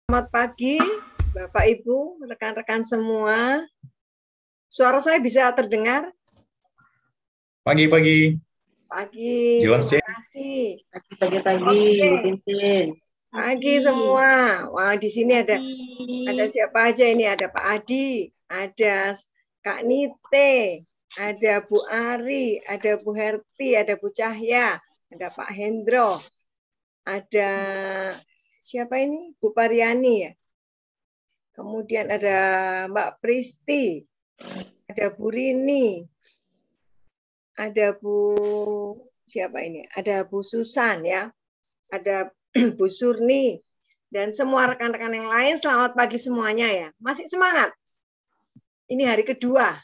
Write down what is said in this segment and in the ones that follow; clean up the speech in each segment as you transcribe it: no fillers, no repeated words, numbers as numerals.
Selamat pagi, Bapak Ibu, rekan-rekan semua. Suara saya bisa terdengar? Pagi-pagi. Pagi, Jelas, terima Cek. kasih. Pagi-pagi, Oke. Pagi semua. Wah, di sini ada siapa aja ini? Ada Pak Adi, ada Kak Nite, ada Bu Ari, ada Bu Herti, ada Bu Cahya, ada Pak Hendro, ada siapa ini? Bu Pariani ya. Kemudian ada Mbak Pristi, ada Bu Rini, ada Bu siapa ini? Ada Bu Susan ya, ada Bu Surni, dan semua rekan-rekan yang lain. Selamat pagi semuanya ya. Masih semangat? Ini hari kedua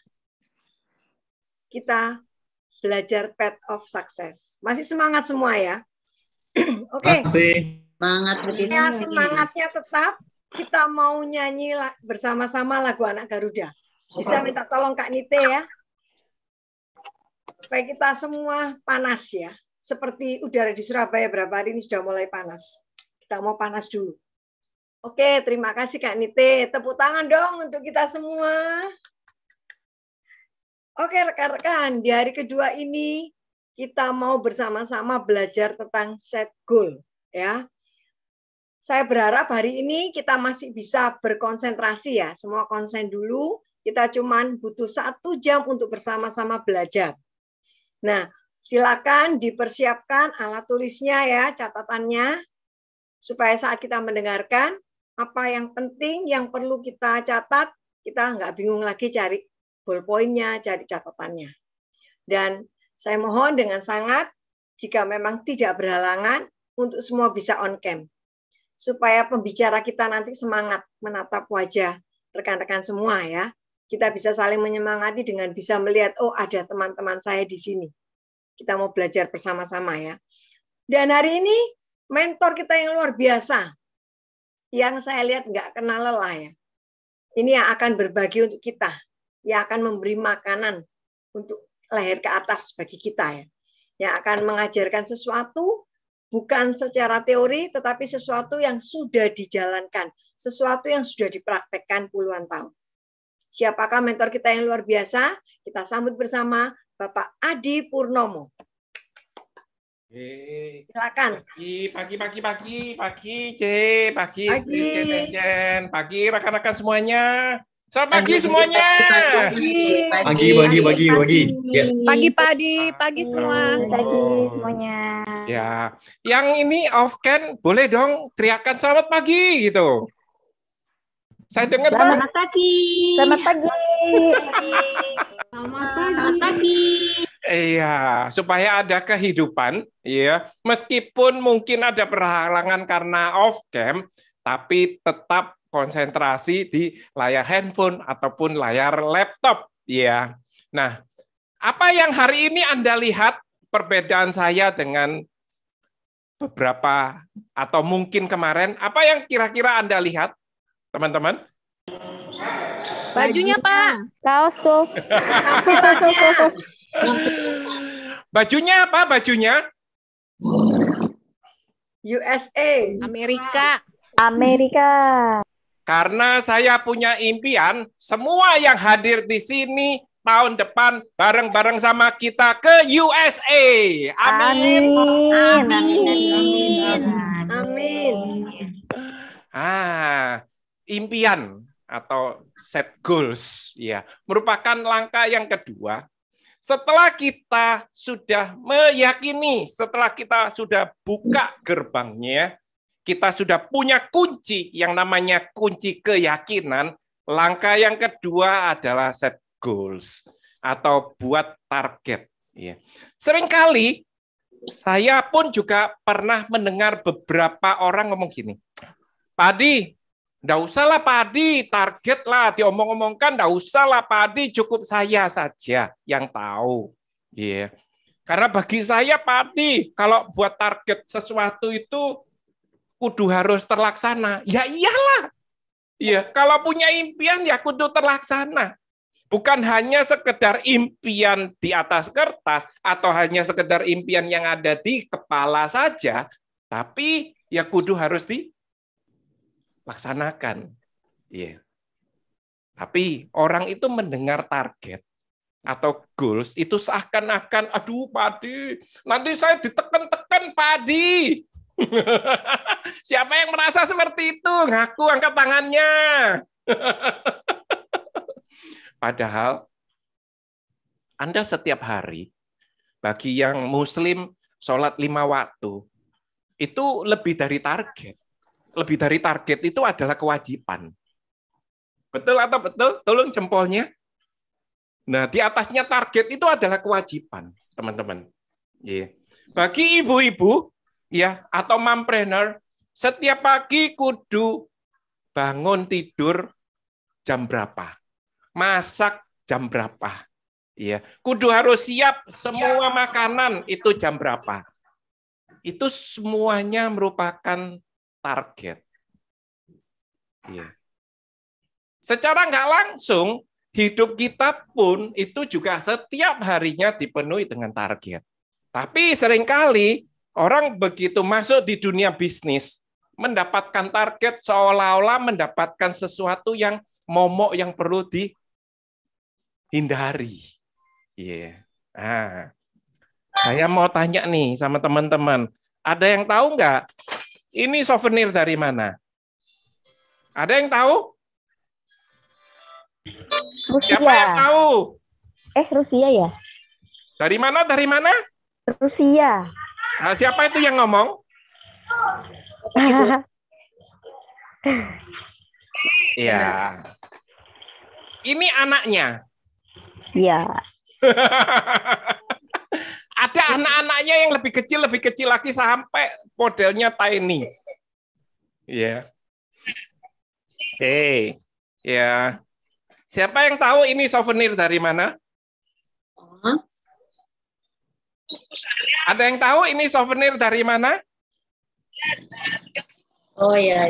kita belajar Path of Success. Masih semangat semua ya? Oke. Masih. Semangat Ya, semangatnya tetap. Kita mau nyanyi bersama-sama lagu Anak Garuda. Bisa minta tolong Kak Nite ya. Supaya kita semua panas ya. Seperti udara di Surabaya berapa hari ini sudah mulai panas. Kita mau panas dulu. Oke, terima kasih Kak Nite. Tepuk tangan dong untuk kita semua. Oke rekan-rekan, di hari kedua ini kita mau bersama-sama belajar tentang set goal. Ya. Saya berharap hari ini kita masih bisa berkonsentrasi ya. Semua konsen dulu. Kita cuman butuh 1 jam untuk bersama-sama belajar. Nah, silakan dipersiapkan alat tulisnya ya, catatannya. Supaya saat kita mendengarkan, apa yang penting, yang perlu kita catat, kita nggak bingung lagi cari ballpoint-nya, cari catatannya. Dan saya mohon dengan sangat, jika memang tidak berhalangan, untuk semua bisa on cam. Supaya pembicara kita nanti semangat menatap wajah rekan-rekan semua ya. Kita bisa saling menyemangati dengan bisa melihat, oh ada teman-teman saya di sini. Kita mau belajar bersama-sama ya. Dan hari ini mentor kita yang luar biasa. Yang saya lihat nggak kenal lelah ya. Ini yang akan berbagi untuk kita. Yang akan memberi makanan untuk leher ke atas bagi kita ya. Yang akan mengajarkan sesuatu bukan secara teori, tetapi sesuatu yang sudah dijalankan. Sesuatu yang sudah dipraktekkan puluhan tahun. Siapakah mentor kita yang luar biasa? Kita sambut bersama Bapak Adi Purnomo. Silakan. Pagi rekan-rekan semuanya. Selamat pagi semuanya. Pagi. Yes. Pagi Pak Adi, pagi semua. Pagi semuanya. Ya, yang ini off cam boleh dong teriakan selamat pagi gitu. Saya dengar Selamat pagi. Selamat pagi. Selamat pagi. Iya, supaya ada kehidupan, ya. Meskipun mungkin ada perhalangan karena off cam, tapi tetap konsentrasi di layar handphone ataupun layar laptop, ya. Nah, apa yang hari ini Anda lihat perbedaan saya dengan beberapa atau mungkin kemarin? Apa yang kira-kira Anda lihat, teman-teman? Bajunya, Pak. Kaos tuh. Bajunya apa? Bajunya? USA. Amerika. Karena saya punya impian, semua yang hadir di sini tahun depan bareng-bareng sama kita ke USA. Amin. Amin. Impian atau set goals ya, merupakan langkah yang kedua. Setelah kita sudah meyakini, setelah kita sudah buka gerbangnya, kita sudah punya kunci yang namanya kunci keyakinan. Langkah yang kedua adalah set goals atau buat target. Ya. Seringkali saya pun juga pernah mendengar beberapa orang ngomong gini, Pak Adi, nggak usah lah Pak Adi, target lah, diomong-omongkan, nggak usah lah Pak Adi, cukup saya saja yang tahu. Yeah. Karena bagi saya Pak Adi, kalau buat target sesuatu itu kudu harus terlaksana. Ya iyalah. Ya, kalau punya impian ya kudu terlaksana. Bukan hanya sekedar impian di atas kertas atau hanya sekedar impian yang ada di kepala saja, tapi ya kudu harus laksanakan. Iya. Tapi orang itu mendengar target atau goals itu seakan-akan, aduh Pak Adi, nanti saya ditekan-tekan Pak Adi. Siapa yang merasa seperti itu? Ngaku, angkat tangannya. Padahal Anda setiap hari, bagi yang Muslim sholat 5 waktu, itu lebih dari target. Lebih dari target itu adalah kewajiban. Betul atau betul? Tolong jempolnya. Nah, di atasnya target itu adalah kewajiban, teman-teman. Bagi ibu-ibu ya atau mompreneur, setiap pagi kudu bangun tidur jam berapa? Masak jam berapa? Ya, kudu harus siap semua makanan itu jam berapa? Itu semuanya merupakan target. Ya. Secara nggak langsung, hidup kita pun itu juga setiap harinya dipenuhi dengan target. Tapi seringkali orang begitu masuk di dunia bisnis, mendapatkan target seolah-olah mendapatkan sesuatu yang momok yang perlu dihindari. Iya. Nah, saya mau tanya nih sama teman-teman, ada yang tahu nggak? Ini souvenir dari mana? Ada yang tahu? Rusia. Siapa yang tahu? Rusia ya? Dari mana? Dari mana? Rusia. Nah, siapa itu yang ngomong? Iya. Ini anaknya. Iya. Ada anak-anaknya yang lebih kecil lagi sampai modelnya tiny. Iya. Oke. Ya. Siapa yang tahu ini souvenir dari mana? Ada yang tahu ini souvenir dari mana? Oh iya.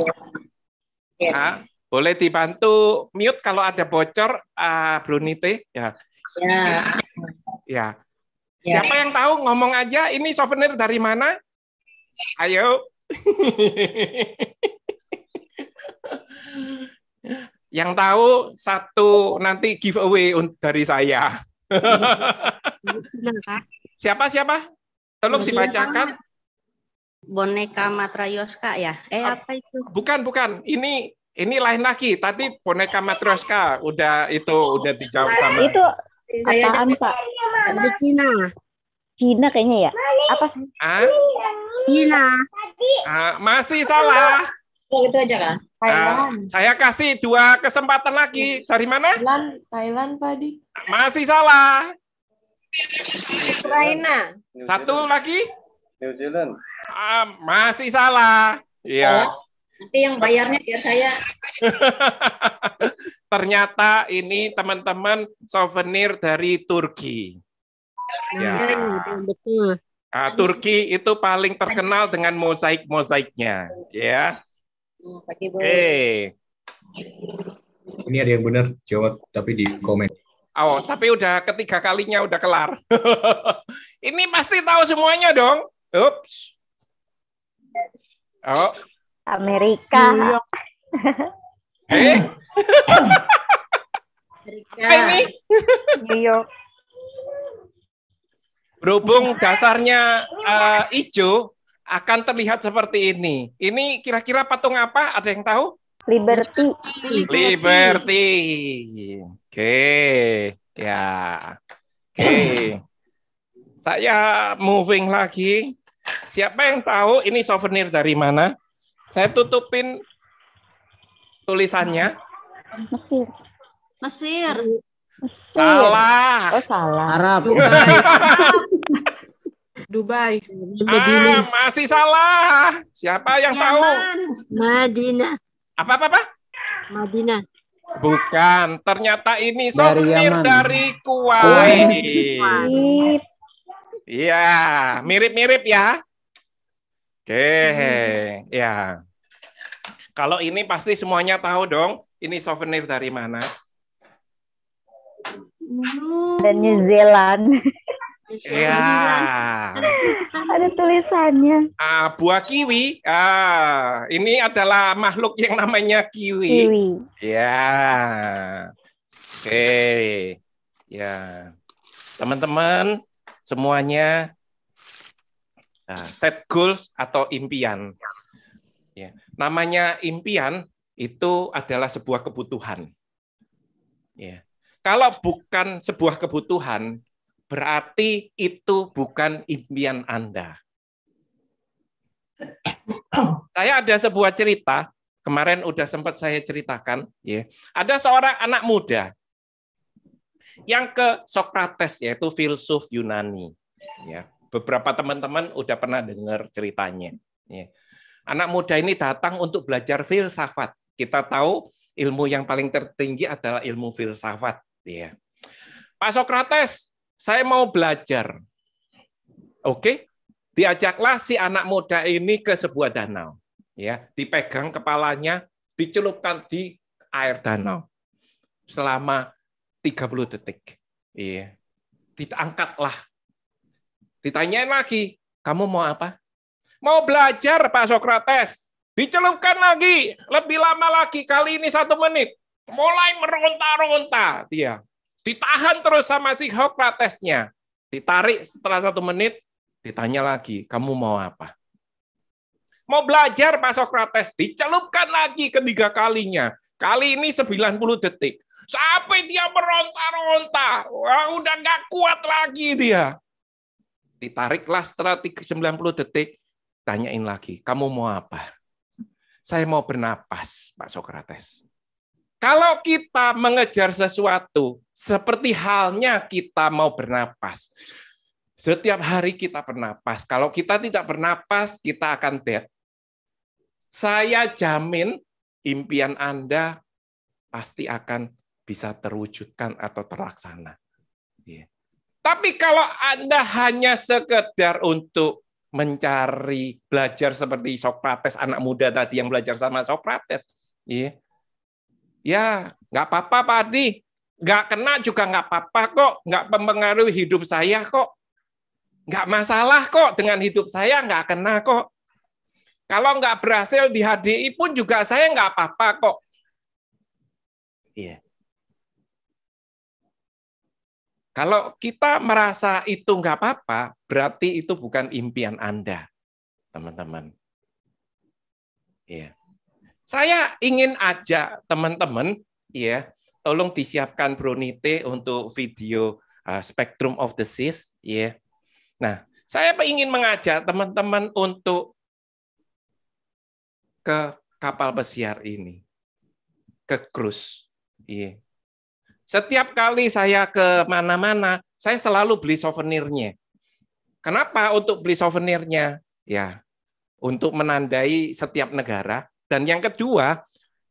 Nah, boleh dibantu mute kalau ada bocor, Brunite. Ya. Ya. Siapa yang tahu ngomong aja ini souvenir dari mana? Ayo. Yang tahu satu nanti giveaway dari saya. Siapa? Tolong dibacakan. Boneka Matryoshka ya? Apa itu? Bukan. Ini lain lagi. Tadi boneka Matryoshka udah dijawab sama. Itu apaan, Pak? Dari Cina. Cina kayaknya ya? Apa? Cina. Masih salah. Oh, itu aja kan? Saya kasih 2 kesempatan lagi. Dari mana? Thailand, Pak Adi. Masih salah. Ukraina. Satu lagi. New Zealand. Masih salah. Iya. Nanti yang bayarnya biar saya. Ternyata ini teman-teman souvenir dari Turki. Ya. Betul. Turki itu paling terkenal dengan mozaik-mozaiknya, ya. Oke. Ini ada yang benar jawab tapi di komen. Oh, tapi udah ketiga kalinya udah kelar. Ini pasti tahu semuanya dong. Ups. Oh. Amerika. Ini New York. berhubung dasarnya hijau, akan terlihat seperti ini. Ini kira-kira patung apa? Ada yang tahu? Liberty. Liberty. Oke. Ya. Oke. Saya moving lagi. Siapa yang tahu ini souvenir dari mana? Saya tutupin tulisannya. Mesir. Salah. Oh, salah. Arab. Dubai. Masih salah. Siapa yang tahu? Madinah. Apa? Madinah. Bukan. Ternyata ini souvenir Yaman. dari Kuwait. Kuwait. Iya, mirip-mirip ya. Oke, ya. Kalau ini pasti semuanya tahu dong. Ini souvenir dari mana? Dan New Zealand. Ya. Ada tulisannya. Buah kiwi. Ini adalah makhluk yang namanya kiwi. Kiwi. Ya. Oke. Ya. Teman-teman semuanya set goals atau impian. Ya. Namanya impian itu adalah sebuah kebutuhan. Ya. Kalau bukan sebuah kebutuhan, berarti itu bukan impian Anda. Saya ada sebuah cerita, kemarin udah sempat saya ceritakan. Ya. Ada seorang anak muda yang ke Sokrates, yaitu filsuf Yunani. Ya. Beberapa teman-teman udah pernah dengar ceritanya. Ya. Anak muda ini datang untuk belajar filsafat. Kita tahu ilmu yang paling tertinggi adalah ilmu filsafat. Ya. Pak Sokrates, saya mau belajar. Oke, diajaklah si anak muda ini ke sebuah danau. Ya, dipegang kepalanya, dicelupkan di air danau selama 30 detik. Iya. Diangkatlah. Ditanyain lagi, kamu mau apa? Mau belajar, Pak Sokrates. Dicelupkan lagi, lebih lama lagi, kali ini 1 menit. Mulai meronta-ronta dia. Ditahan terus sama si Sokratesnya. Ditarik setelah 1 menit, ditanya lagi, kamu mau apa? Mau belajar, Pak Sokrates. Dicelupkan lagi ketiga kalinya. Kali ini 90 detik. Sampai dia meronta-ronta. Wah, udah nggak kuat lagi dia. Ditariklah setelah 90 detik, tanyain lagi, kamu mau apa? Saya mau bernapas, Pak Sokrates. Kalau kita mengejar sesuatu, seperti halnya kita mau bernapas. Setiap hari kita bernapas. Kalau kita tidak bernapas, kita akan dead. Saya jamin impian Anda pasti akan bisa terwujudkan atau terlaksana. Tapi kalau Anda hanya sekedar untuk mencari belajar seperti Sokrates, anak muda tadi yang belajar sama Sokrates, ya nggak apa-apa Pak Adi, nggak kena juga nggak apa-apa kok, nggak mempengaruhi hidup saya kok, nggak masalah kok dengan hidup saya, nggak kena kok. Kalau nggak berhasil di HDI pun juga saya nggak apa-apa kok. Iya. Kalau kita merasa itu nggak apa-apa, berarti itu bukan impian Anda, teman-teman. Ya. Saya ingin ajak teman-teman, ya, tolong disiapkan Bronite untuk video Spectrum of the Seas, ya. Nah, saya ingin mengajak teman-teman untuk ke kapal pesiar ini, ke cruise, ya. Setiap kali saya ke mana-mana, saya selalu beli souvenirnya. Kenapa untuk beli souvenirnya? Ya, untuk menandai setiap negara. Dan yang kedua,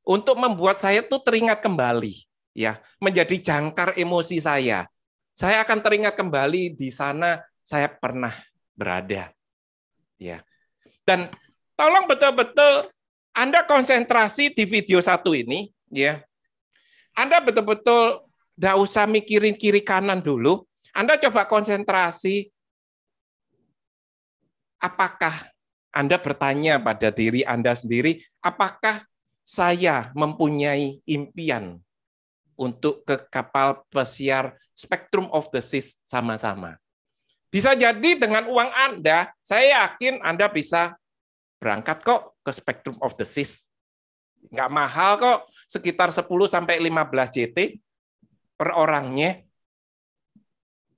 untuk membuat saya tuh teringat kembali, ya, menjadi jangkar emosi saya. Saya akan teringat kembali di sana saya pernah berada. Ya. Dan tolong betul-betul Anda konsentrasi di video 1 ini, ya. Anda betul-betul nggak usah mikirin kiri kanan dulu. Anda coba konsentrasi. Apakah Anda bertanya pada diri Anda sendiri, apakah saya mempunyai impian untuk ke kapal pesiar Spectrum of the Seas sama-sama? Bisa jadi dengan uang Anda, saya yakin Anda bisa berangkat kok ke Spectrum of the Seas. Nggak mahal kok, sekitar 10-15 JT per orangnya.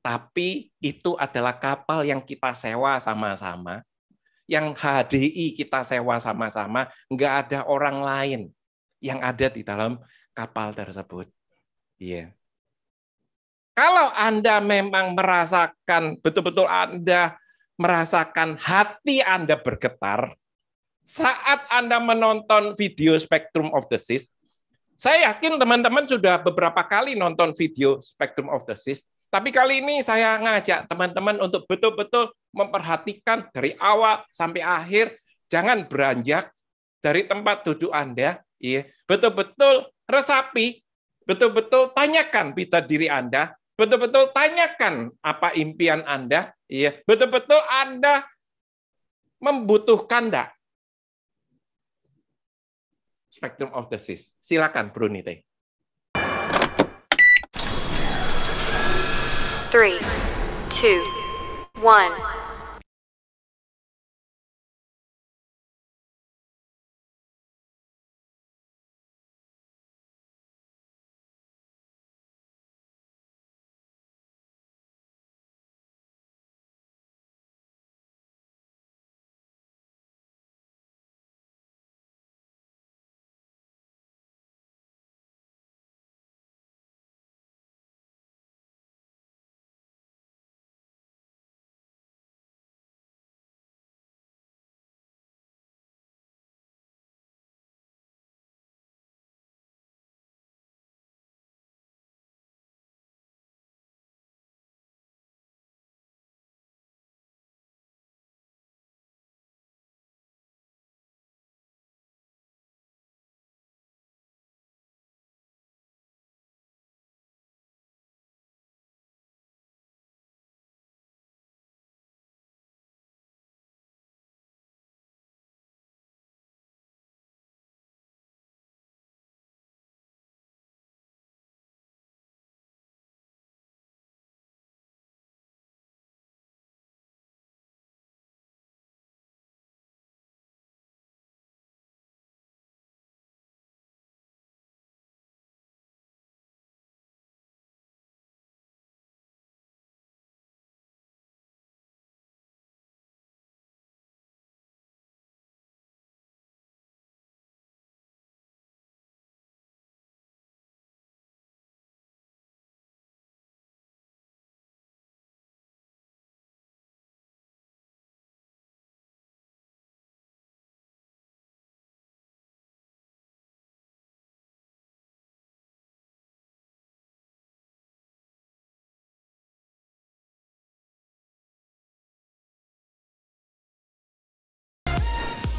Tapi itu adalah kapal yang kita sewa sama-sama, yang HDI kita sewa sama-sama, nggak ada orang lain yang ada di dalam kapal tersebut. Iya. Kalau Anda memang merasakan, betul-betul Anda merasakan hati Anda bergetar, saat Anda menonton video Spectrum of the Seas, saya yakin teman-teman sudah beberapa kali nonton video Spectrum of the Seas, tapi kali ini saya ngajak teman-teman untuk betul-betul memperhatikan dari awal sampai akhir, jangan beranjak dari tempat duduk Anda, ya, betul-betul resapi, betul-betul tanyakan pada diri Anda, betul-betul tanyakan apa impian Anda, ya, betul-betul Anda membutuhkan enggak? Spectrum of the Seas. Silakan, Brunite. 3, 2, 1.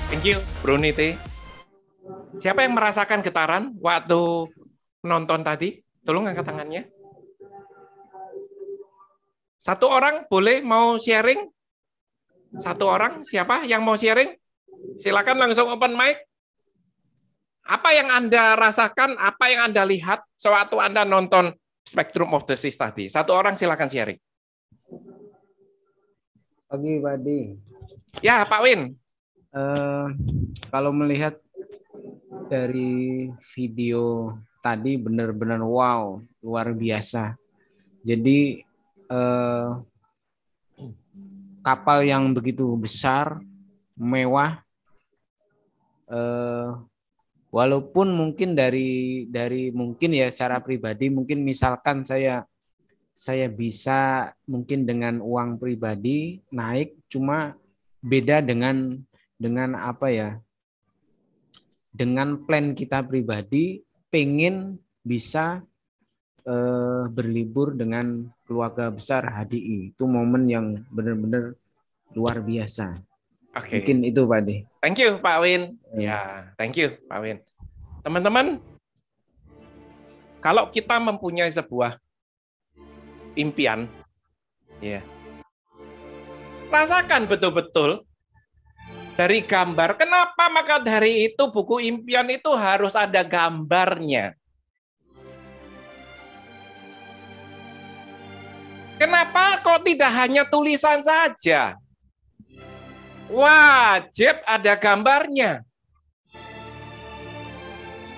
Thank you, Brunite. Siapa yang merasakan getaran waktu nonton tadi? Tolong angkat tangannya. Satu orang boleh mau sharing? Satu orang, siapa yang mau sharing? Silakan langsung open mic. Apa yang Anda rasakan, apa yang Anda lihat sewaktu Anda nonton Spectrum of the Seas tadi? Satu orang silakan sharing. Pagi, Pak Di. Ya, Pak Win. Kalau melihat dari video tadi benar-benar wow, luar biasa. Jadi kapal yang begitu besar, mewah, walaupun mungkin dari mungkin ya secara pribadi, mungkin misalkan saya bisa mungkin dengan uang pribadi naik, cuma beda dengan apa ya, dengan plan kita pribadi pengen bisa berlibur dengan keluarga besar HDI. Itu momen yang benar-benar luar biasa. Oke. Mungkin itu Pak De. Thank you Pak Win. Ya, thank you Pak Win. Teman-teman, kalau kita mempunyai sebuah impian, ya, rasakan betul-betul dari gambar. Kenapa? Maka dari itu buku impian itu harus ada gambarnya. Kenapa kok tidak hanya tulisan saja? Wajib ada gambarnya.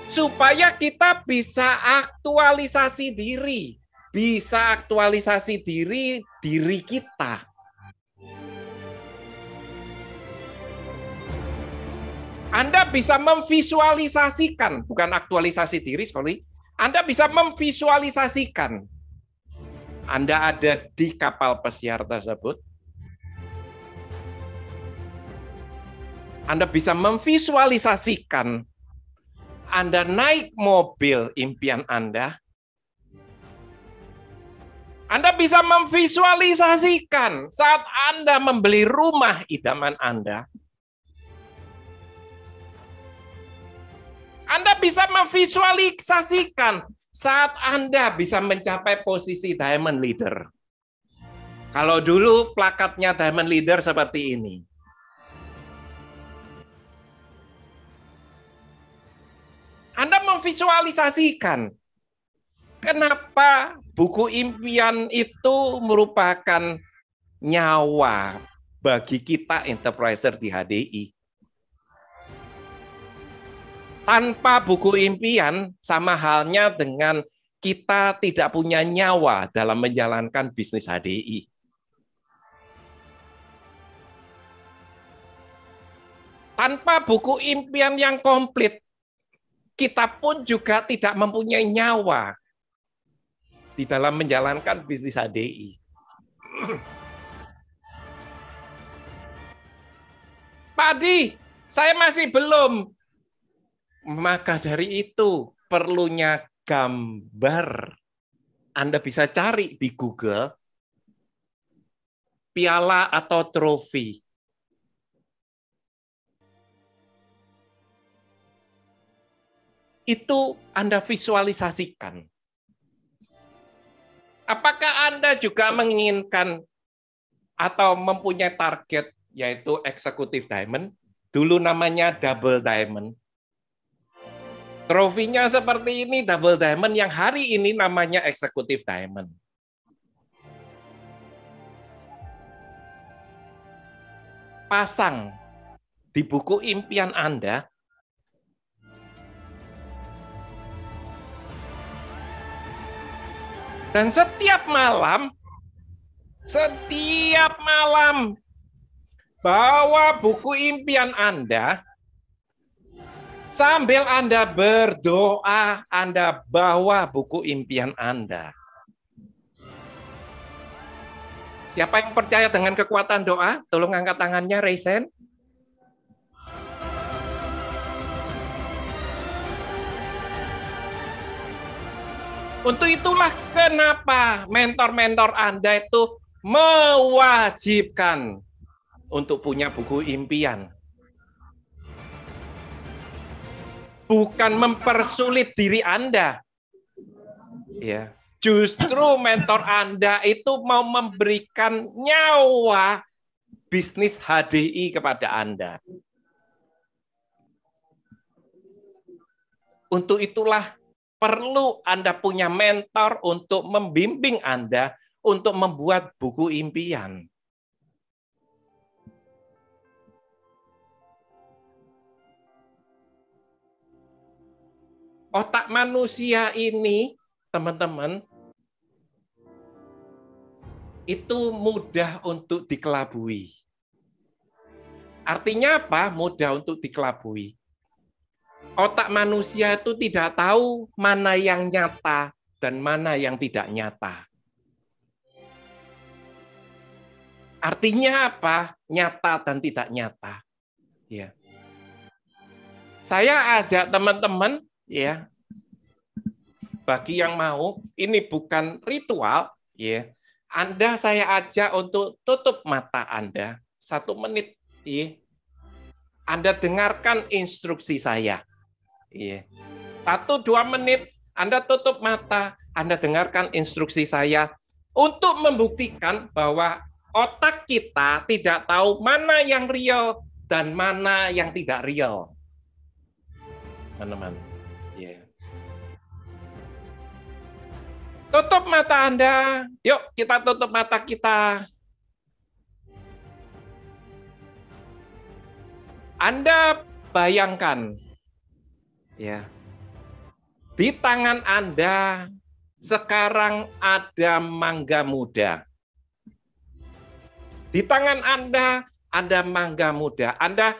Supaya kita bisa aktualisasi diri. Bisa aktualisasi diri kita. Anda bisa memvisualisasikan, bukan aktualisasi diri, sorry. Anda bisa memvisualisasikan. Anda ada di kapal pesiar tersebut. Anda bisa memvisualisasikan Anda naik mobil impian Anda. Anda bisa memvisualisasikan saat Anda membeli rumah idaman Anda. Anda bisa memvisualisasikan saat Anda bisa mencapai posisi diamond leader. Kalau dulu plakatnya diamond leader seperti ini. Anda memvisualisasikan kenapa buku impian itu merupakan nyawa bagi kita enterpriser di HDI. Tanpa buku impian, sama halnya dengan kita tidak punya nyawa dalam menjalankan bisnis HDI. Tanpa buku impian yang komplit, kita pun juga tidak mempunyai nyawa di dalam menjalankan bisnis HDI. Pak Adi, saya masih belum. Maka dari itu perlunya gambar. Anda bisa cari di Google piala atau trofi. Itu Anda visualisasikan. Apakah Anda juga menginginkan atau mempunyai target yaitu Executive Diamond? Dulu namanya Double Diamond. Trofinya seperti ini, Double Diamond, yang hari ini namanya Executive Diamond. Pasang di buku impian Anda. Dan setiap malam, bawa buku impian Anda, sambil Anda berdoa, Anda bawa buku impian Anda. Siapa yang percaya dengan kekuatan doa? Tolong angkat tangannya, raise hand. Untuk itulah kenapa mentor-mentor Anda itu mewajibkan untuk punya buku impian. Bukan mempersulit diri Anda. Ya, justru mentor Anda itu mau memberikan nyawa bisnis HDI kepada Anda. Untuk itulah perlu Anda punya mentor untuk membimbing Anda untuk membuat buku impian. Otak manusia ini, teman-teman, itu mudah untuk dikelabui. Artinya apa? Mudah untuk dikelabui. Otak manusia itu tidak tahu mana yang nyata dan mana yang tidak nyata. Artinya apa? Nyata dan tidak nyata. Ya. Saya ajak teman-teman, ya, bagi yang mau, ini bukan ritual, ya. Anda saya ajak untuk tutup mata Anda 1 menit, ya. Anda dengarkan instruksi saya. 1-2 menit Anda tutup mata, Anda dengarkan instruksi saya untuk membuktikan bahwa otak kita tidak tahu mana yang real dan mana yang tidak real. Teman-teman. Tutup mata Anda. Yuk, kita tutup mata kita. Anda bayangkan, ya, di tangan Anda sekarang ada mangga muda. Di tangan Anda ada mangga muda. Anda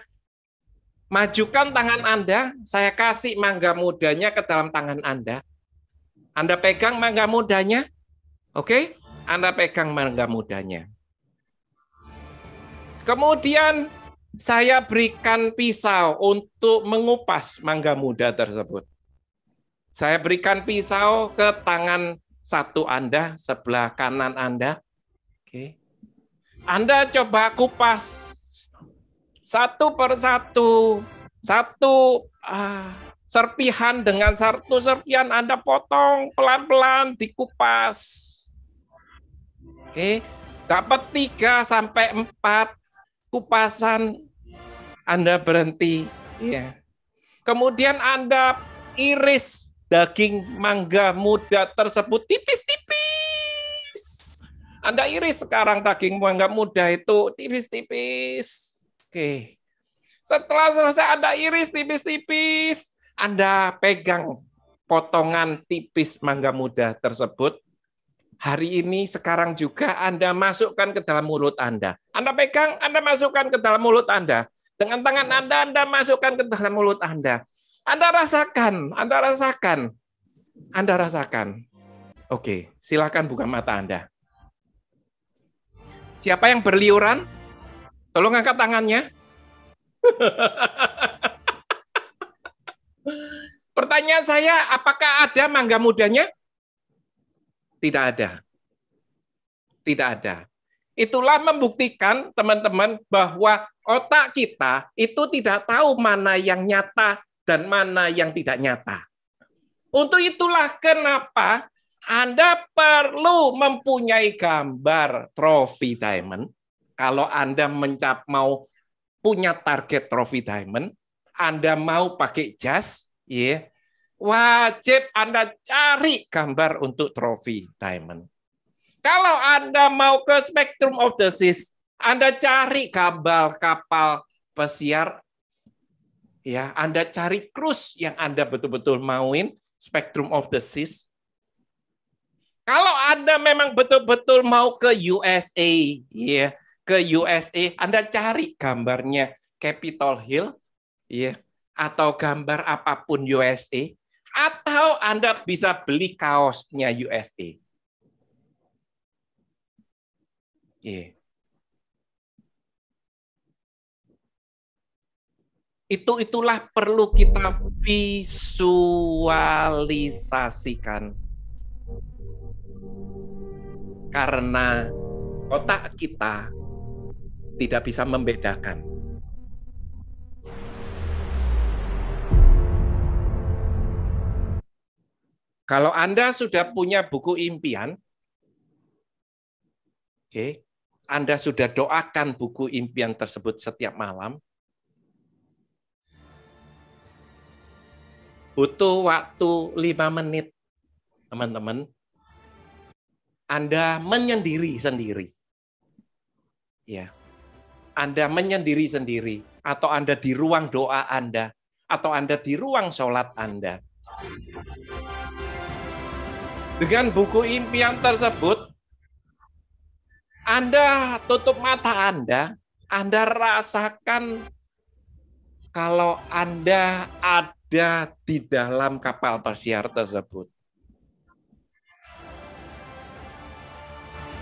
majukan tangan Anda, saya kasih mangga mudanya ke dalam tangan Anda. Anda pegang mangga mudanya. Oke? Anda pegang mangga mudanya. Kemudian saya berikan pisau untuk mengupas mangga muda tersebut. Saya berikan pisau ke tangan satu Anda, sebelah kanan Anda. Oke. Anda coba kupas satu per satu. serpihan dengan satu serpihan Anda potong pelan-pelan, dikupas. Oke, dapat 3 sampai 4 kupasan, Anda berhenti. Ya. Kemudian Anda iris daging mangga muda tersebut tipis-tipis. Anda iris sekarang daging mangga muda itu tipis-tipis. Oke. Setelah selesai Anda iris tipis-tipis, Anda pegang potongan tipis mangga muda tersebut. Hari ini, sekarang juga Anda masukkan ke dalam mulut Anda. Anda pegang, Anda masukkan ke dalam mulut Anda. Dengan tangan Anda masukkan ke dalam mulut Anda. Anda rasakan, Anda rasakan. Anda rasakan. Oke, silakan buka mata Anda. Siapa yang berliuran? Tolong angkat tangannya. Pertanyaan saya, apakah ada mangga mudanya? Tidak ada. Tidak ada. Itulah membuktikan, teman-teman, bahwa otak kita itu tidak tahu mana yang nyata dan mana yang tidak nyata. Untuk itulah kenapa Anda perlu mempunyai gambar trofi diamond. Kalau Anda mau punya target trofi diamond, Anda mau pakai jas, ya, wajib Anda cari gambar untuk trofi diamond. Kalau Anda mau ke Spectrum of the Seas, Anda cari gambar kapal pesiar, ya, Anda cari cruise yang Anda betul-betul mauin, Spectrum of the Seas. Kalau Anda memang betul-betul mau ke USA, ya, ke USA, Anda cari gambarnya Capitol Hill, ya, atau gambar apapun USA, atau Anda bisa beli kaosnya USA. Yeah. Itulah perlu kita visualisasikan. Karena otak kita tidak bisa membedakan. Kalau Anda sudah punya buku impian, oke, Anda sudah doakan buku impian tersebut setiap malam, butuh waktu 5 menit, teman-teman. Anda menyendiri-sendiri. Ya. Anda menyendiri-sendiri, atau Anda di ruang doa Anda, atau Anda di ruang sholat Anda. Dengan buku impian tersebut, Anda tutup mata Anda rasakan kalau Anda ada di dalam kapal pesiar tersebut.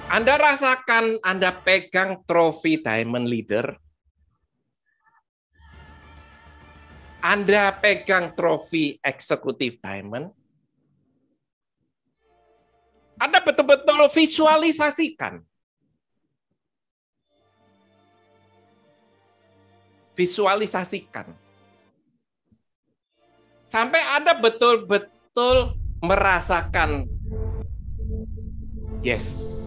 Anda rasakan Anda pegang trofi Diamond Leader. Anda pegang trofi Executive Diamond. Anda betul-betul visualisasikan. Visualisasikan. Sampai Anda betul-betul merasakan, yes,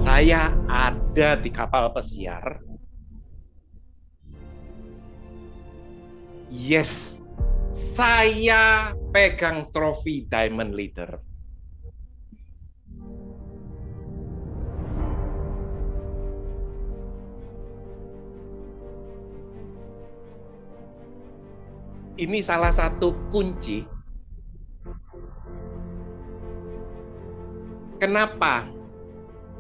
saya ada di kapal pesiar. Yes, saya pegang trofi Diamond Leader. Ini salah satu kunci kenapa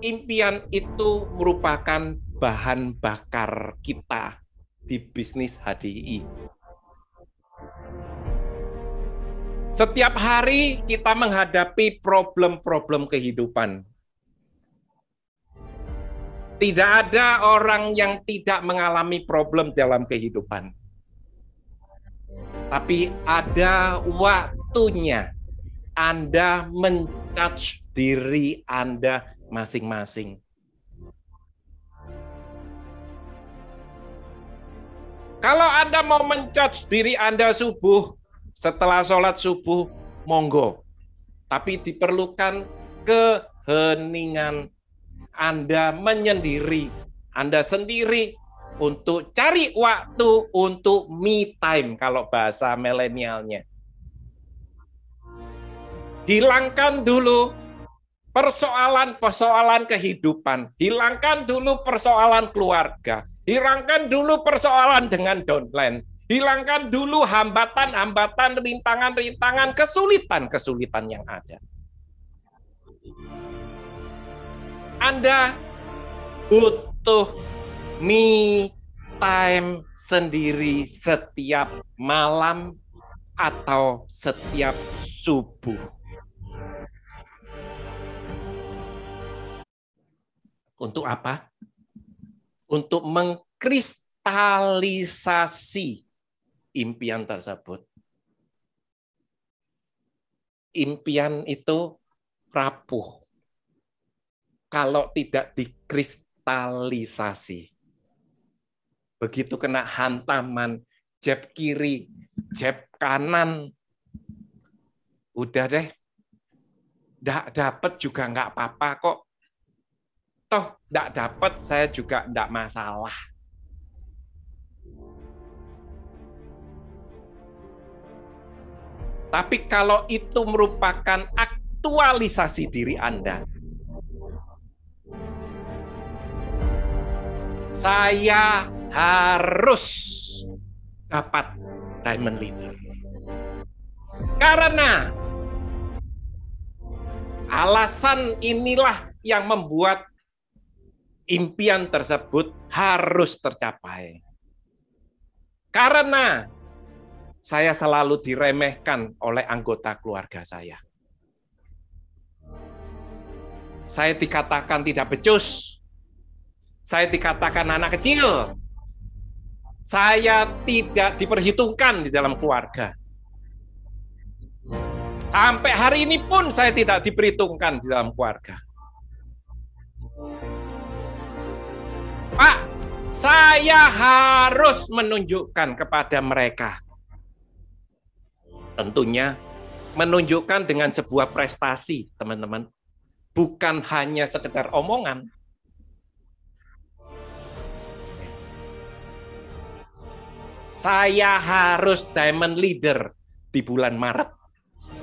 impian itu merupakan bahan bakar kita di bisnis HDI. Setiap hari kita menghadapi problem-problem kehidupan. Tidak ada orang yang tidak mengalami problem dalam kehidupan. Tapi ada waktunya Anda men-charge diri Anda masing-masing. Kalau Anda mau men-charge diri Anda subuh, setelah sholat subuh, monggo. Tapi diperlukan keheningan. Anda menyendiri, Anda sendiri untuk cari waktu untuk me time kalau bahasa milenialnya. Hilangkan dulu persoalan-persoalan kehidupan, hilangkan dulu persoalan keluarga, hilangkan dulu persoalan dengan downline, hilangkan dulu hambatan-hambatan, rintangan-rintangan, kesulitan-kesulitan yang ada. Anda butuh me time sendiri setiap malam atau setiap subuh. Untuk apa? Untuk mengkristalisasi impian tersebut. Impian itu rapuh kalau tidak dikristalisasi. Begitu kena hantaman, jab kiri, jab kanan, udah deh, nggak dapat juga nggak apa-apa kok. Toh nggak dapat saya juga nggak masalah. Tapi kalau itu merupakan aktualisasi diri Anda, saya harus dapat Diamond Leader. Karena alasan inilah yang membuat impian tersebut harus tercapai. Karena saya selalu diremehkan oleh anggota keluarga saya. Saya dikatakan tidak becus. Saya dikatakan anak kecil. Saya tidak diperhitungkan di dalam keluarga. Sampai hari ini pun saya tidak diperhitungkan di dalam keluarga. Pak, saya harus menunjukkan kepada mereka. Tentunya menunjukkan dengan sebuah prestasi, teman-teman. Bukan hanya sekedar omongan. Saya harus Diamond Leader di bulan Maret.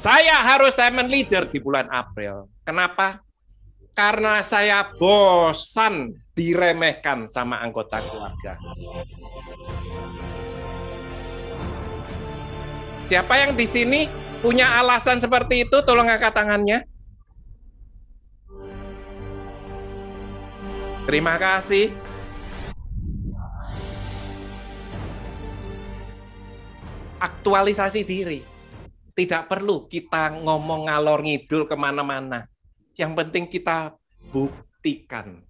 Saya harus Diamond Leader di bulan April. Kenapa? Karena saya bosan diremehkan sama anggota keluarga. Siapa yang di sini punya alasan seperti itu? Tolong angkat tangannya. Terima kasih. Aktualisasi diri. Tidak perlu kita ngomong ngalor ngidul kemana-mana. Yang penting kita buktikan.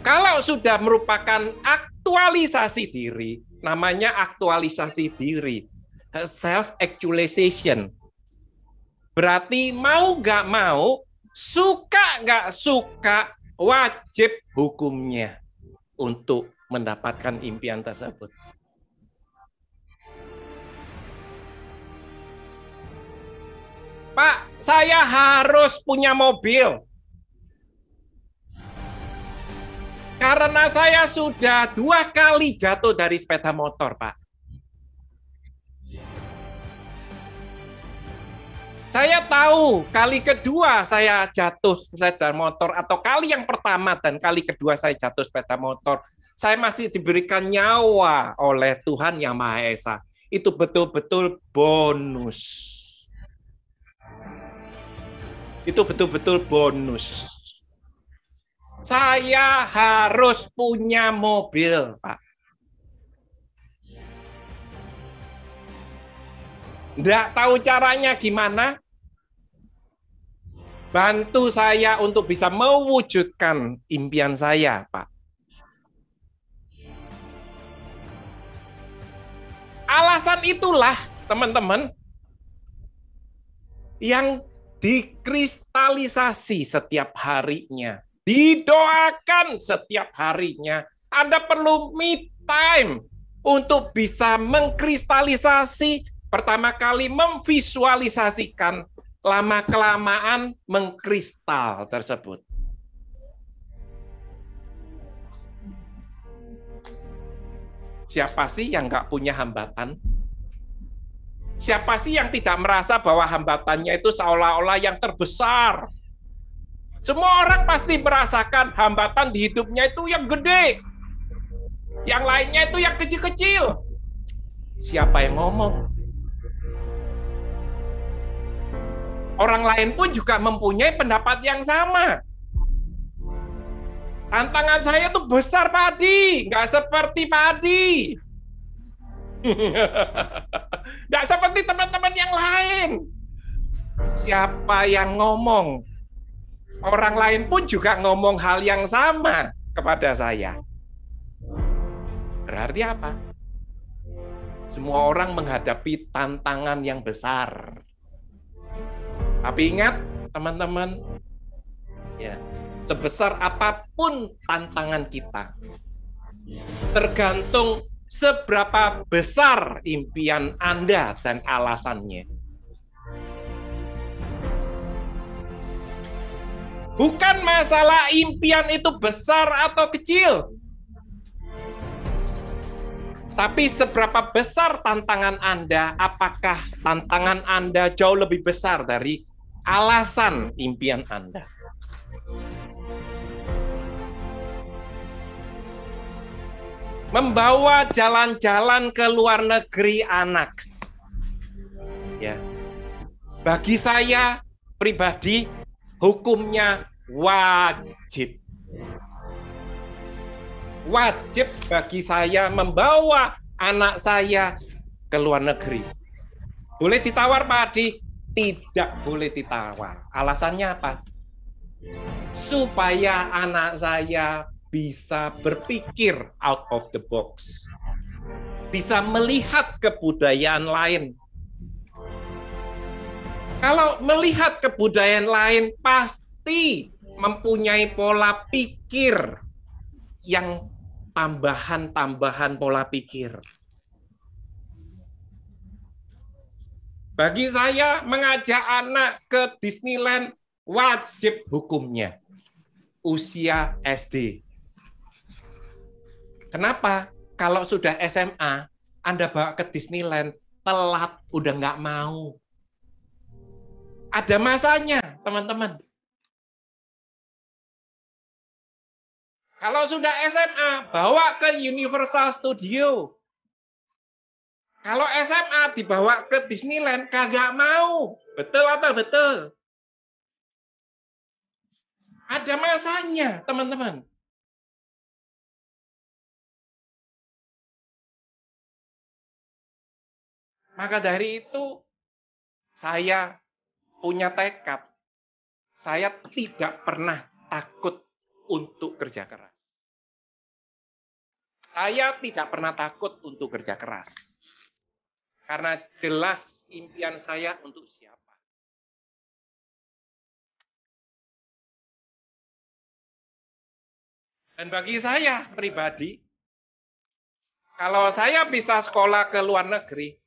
Kalau sudah merupakan aktualisasi diri, namanya aktualisasi diri, self-actualization. Berarti mau nggak mau, suka nggak suka, wajib hukumnya untuk mendapatkan impian tersebut. Pak, saya harus punya mobil. Karena saya sudah 2 kali jatuh dari sepeda motor, Pak. Saya tahu kali kedua saya jatuh sepeda motor, atau kali yang pertama dan kali kedua saya jatuh sepeda motor, saya masih diberikan nyawa oleh Tuhan Yang Maha Esa. Itu betul-betul bonus. Itu betul-betul bonus. Saya harus punya mobil, Pak. Nggak tahu caranya gimana? Bantu saya untuk bisa mewujudkan impian saya, Pak. Alasan itulah, teman-teman, yang dikristalisasi setiap harinya. Didoakan setiap harinya. Anda perlu me time. untuk bisa mengkristalisasi, pertama kali memvisualisasikan, lama-kelamaan mengkristal tersebut. Siapa sih yang nggak punya hambatan? Siapa sih yang tidak merasa bahwa hambatannya itu seolah-olah yang terbesar? Semua orang pasti merasakan hambatan di hidupnya itu yang gede. Yang lainnya itu yang kecil-kecil. Siapa yang ngomong? Orang lain pun juga mempunyai pendapat yang sama. Tantangan saya itu besar, Pak Adi. Nggak seperti Pak Adi. Nggak seperti teman-teman yang lain. Siapa yang ngomong? Orang lain pun juga ngomong hal yang sama kepada saya. Berarti apa? Semua orang menghadapi tantangan yang besar. Tapi ingat, teman-teman, ya, sebesar apapun tantangan kita, tergantung seberapa besar impian Anda dan alasannya. Bukan masalah impian itu besar atau kecil, tapi seberapa besar tantangan Anda, apakah tantangan Anda jauh lebih besar dari alasan impian Anda? Membawa jalan-jalan ke luar negeri anak. Ya. Bagi saya pribadi, hukumnya wajib. Wajib bagi saya membawa anak saya ke luar negeri. Boleh ditawar, Pak Adi? Tidak boleh ditawar. Alasannya apa? Supaya anak saya bisa berpikir out of the box. Bisa melihat kebudayaan lain. Kalau melihat kebudayaan lain, pasti mempunyai pola pikir yang tambahan-tambahan pola pikir. Bagi saya, mengajak anak ke Disneyland wajib hukumnya. Usia SD. Kenapa? Kalau sudah SMA, Anda bawa ke Disneyland, telat, udah nggak mau. Ada masanya, teman-teman. Kalau sudah SMA, bawa ke Universal Studio. Kalau SMA dibawa ke Disneyland, kagak mau. Betul atau betul? Ada masanya, teman-teman. Maka dari itu, saya punya tekad. Saya tidak pernah takut untuk kerja keras. Saya tidak pernah takut untuk kerja keras. Karena jelas impian saya untuk siapa. Dan bagi saya pribadi, kalau saya bisa sekolah ke luar negeri,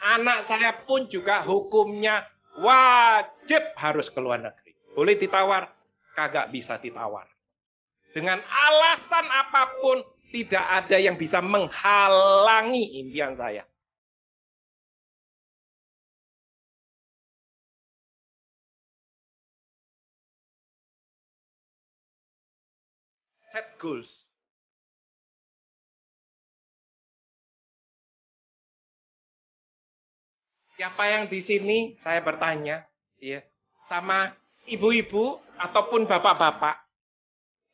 anak saya pun juga hukumnya wajib harus ke luar negeri. Boleh ditawar, kagak bisa ditawar. Dengan alasan apapun, tidak ada yang bisa menghalangi impian saya. Set goals. Siapa yang di sini, saya bertanya, ya, sama ibu-ibu ataupun bapak-bapak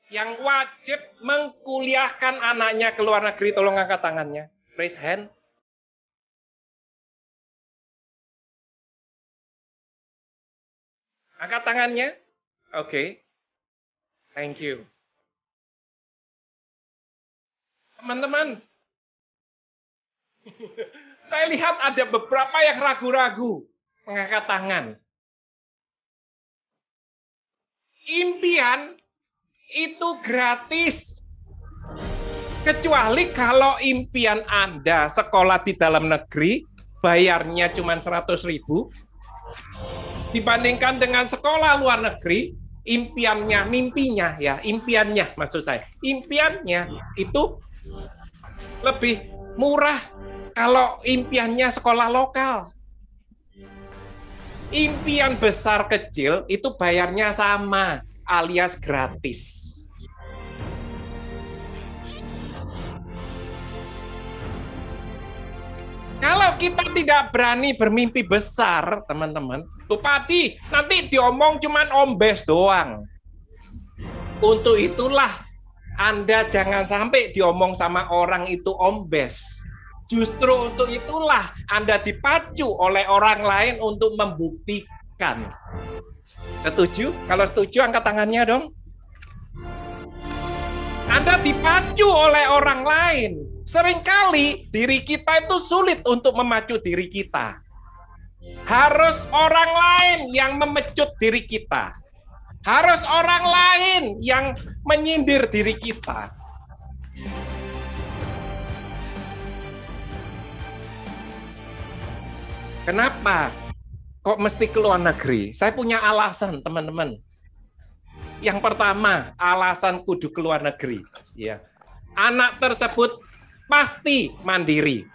yang wajib mengkuliahkan anaknya ke luar negeri, tolong angkat tangannya. Raise hand. Angkat tangannya. Oke. Thank you. Teman-teman, saya lihat ada beberapa yang ragu-ragu mengangkat tangan. Impian itu gratis. Kecuali kalau impian Anda sekolah di dalam negeri, bayarnya cuma 100.000, dibandingkan dengan sekolah luar negeri, mimpinya maksud saya, impiannya itu lebih murah kalau impiannya sekolah lokal. Impian besar kecil itu bayarnya sama, alias gratis. Kalau kita tidak berani bermimpi besar, teman-teman, tuh Padi, nanti diomong cuman ombes doang. Untuk itulah Anda jangan sampai diomong sama orang itu ombes. Justru untuk itulah Anda dipacu oleh orang lain untuk membuktikan. Setuju? Kalau setuju, angkat tangannya dong. Anda dipacu oleh orang lain. Seringkali diri kita itu sulit untuk memacu diri kita. Harus orang lain yang memecut diri kita. Harus orang lain yang menyindir diri kita. Kenapa? Kok mesti ke luar negeri? Saya punya alasan, teman-teman. Yang pertama, alasan kudu ke luar negeri. Ya. Anak tersebut pasti mandiri.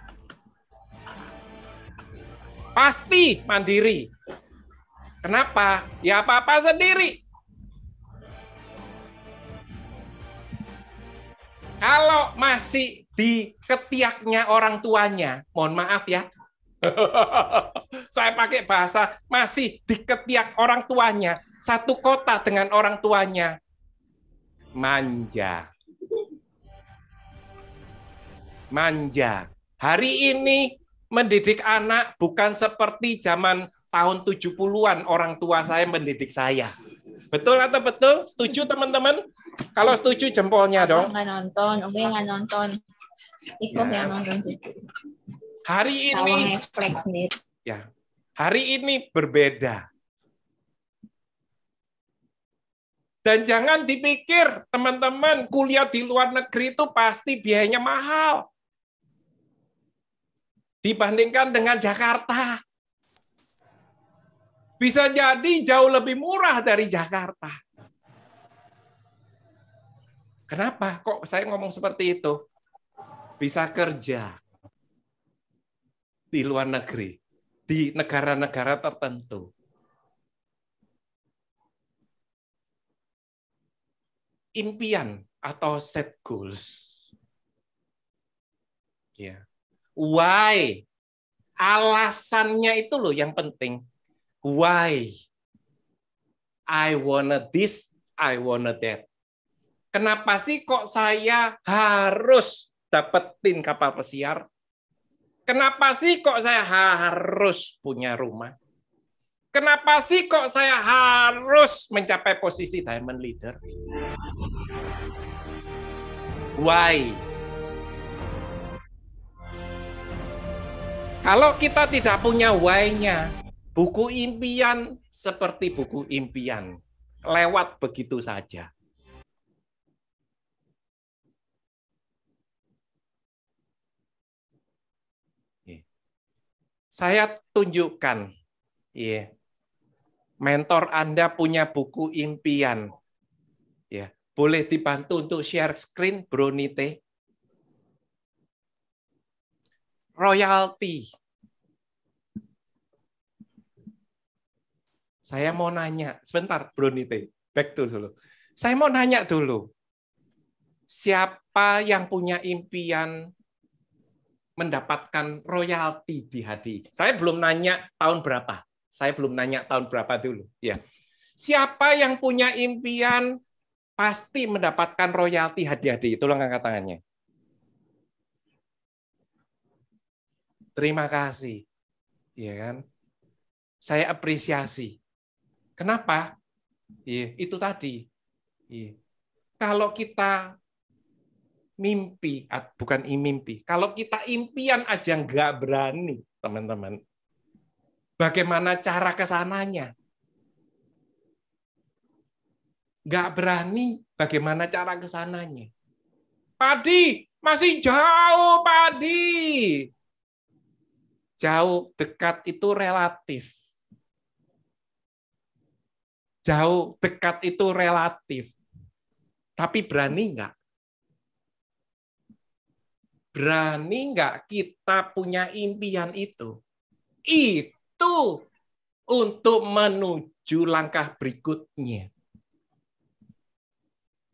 Pasti mandiri. Kenapa? Ya apa-apa sendiri. Kalau masih di ketiaknya orang tuanya, mohon maaf ya, saya pakai bahasa masih di ketiak orang tuanya, satu kota dengan orang tuanya, manja. Manja. Hari ini mendidik anak bukan seperti zaman tahun 70-an orang tua saya mendidik saya. Betul atau betul? Setuju teman-teman? Kalau setuju jempolnya dong. Nggak nonton, Umi nggak nonton. Ikut yang nonton. Hari ini, ya, hari ini berbeda. Dan jangan dipikir teman-teman kuliah di luar negeri itu pasti biayanya mahal. Dibandingkan dengan Jakarta. Bisa jadi jauh lebih murah dari Jakarta. Kenapa? Kok saya ngomong seperti itu? Bisa kerja di luar negeri, di negara-negara tertentu. Impian atau set goals. Ya. Why? Alasannya itu loh yang penting. Why? I wanna this, I wanna that. Kenapa sih kok saya harus dapetin kapal pesiar? Kenapa sih kok saya harus punya rumah? Kenapa sih kok saya harus mencapai posisi diamond leader? Why? Kalau kita tidak punya why-nya, buku impian seperti buku impian. Lewat begitu saja. Saya tunjukkan, mentor Anda punya buku impian. Ya, boleh dibantu untuk share screen, Bro Nite. Royalti. Saya mau nanya, sebentar Bro Nite, back dulu. Saya mau nanya dulu, siapa yang punya impian mendapatkan royalti di HDI? Saya belum nanya tahun berapa. Saya belum nanya tahun berapa dulu. Ya, siapa yang punya impian pasti mendapatkan royalti HDI? Tolong angkat tangannya. Terima kasih. Ya kan? Saya apresiasi. Kenapa? Itu tadi. Kalau kita mimpi, bukan mimpi. Kalau kita impian aja nggak berani, teman-teman. Bagaimana cara ke sananya? Nggak berani, bagaimana cara ke sananya? Padi, Masih jauh, Pak Adi. Jauh, dekat itu relatif. Jauh, dekat itu relatif. Tapi berani nggak? Berani nggak kita punya impian itu? Itu untuk menuju langkah berikutnya.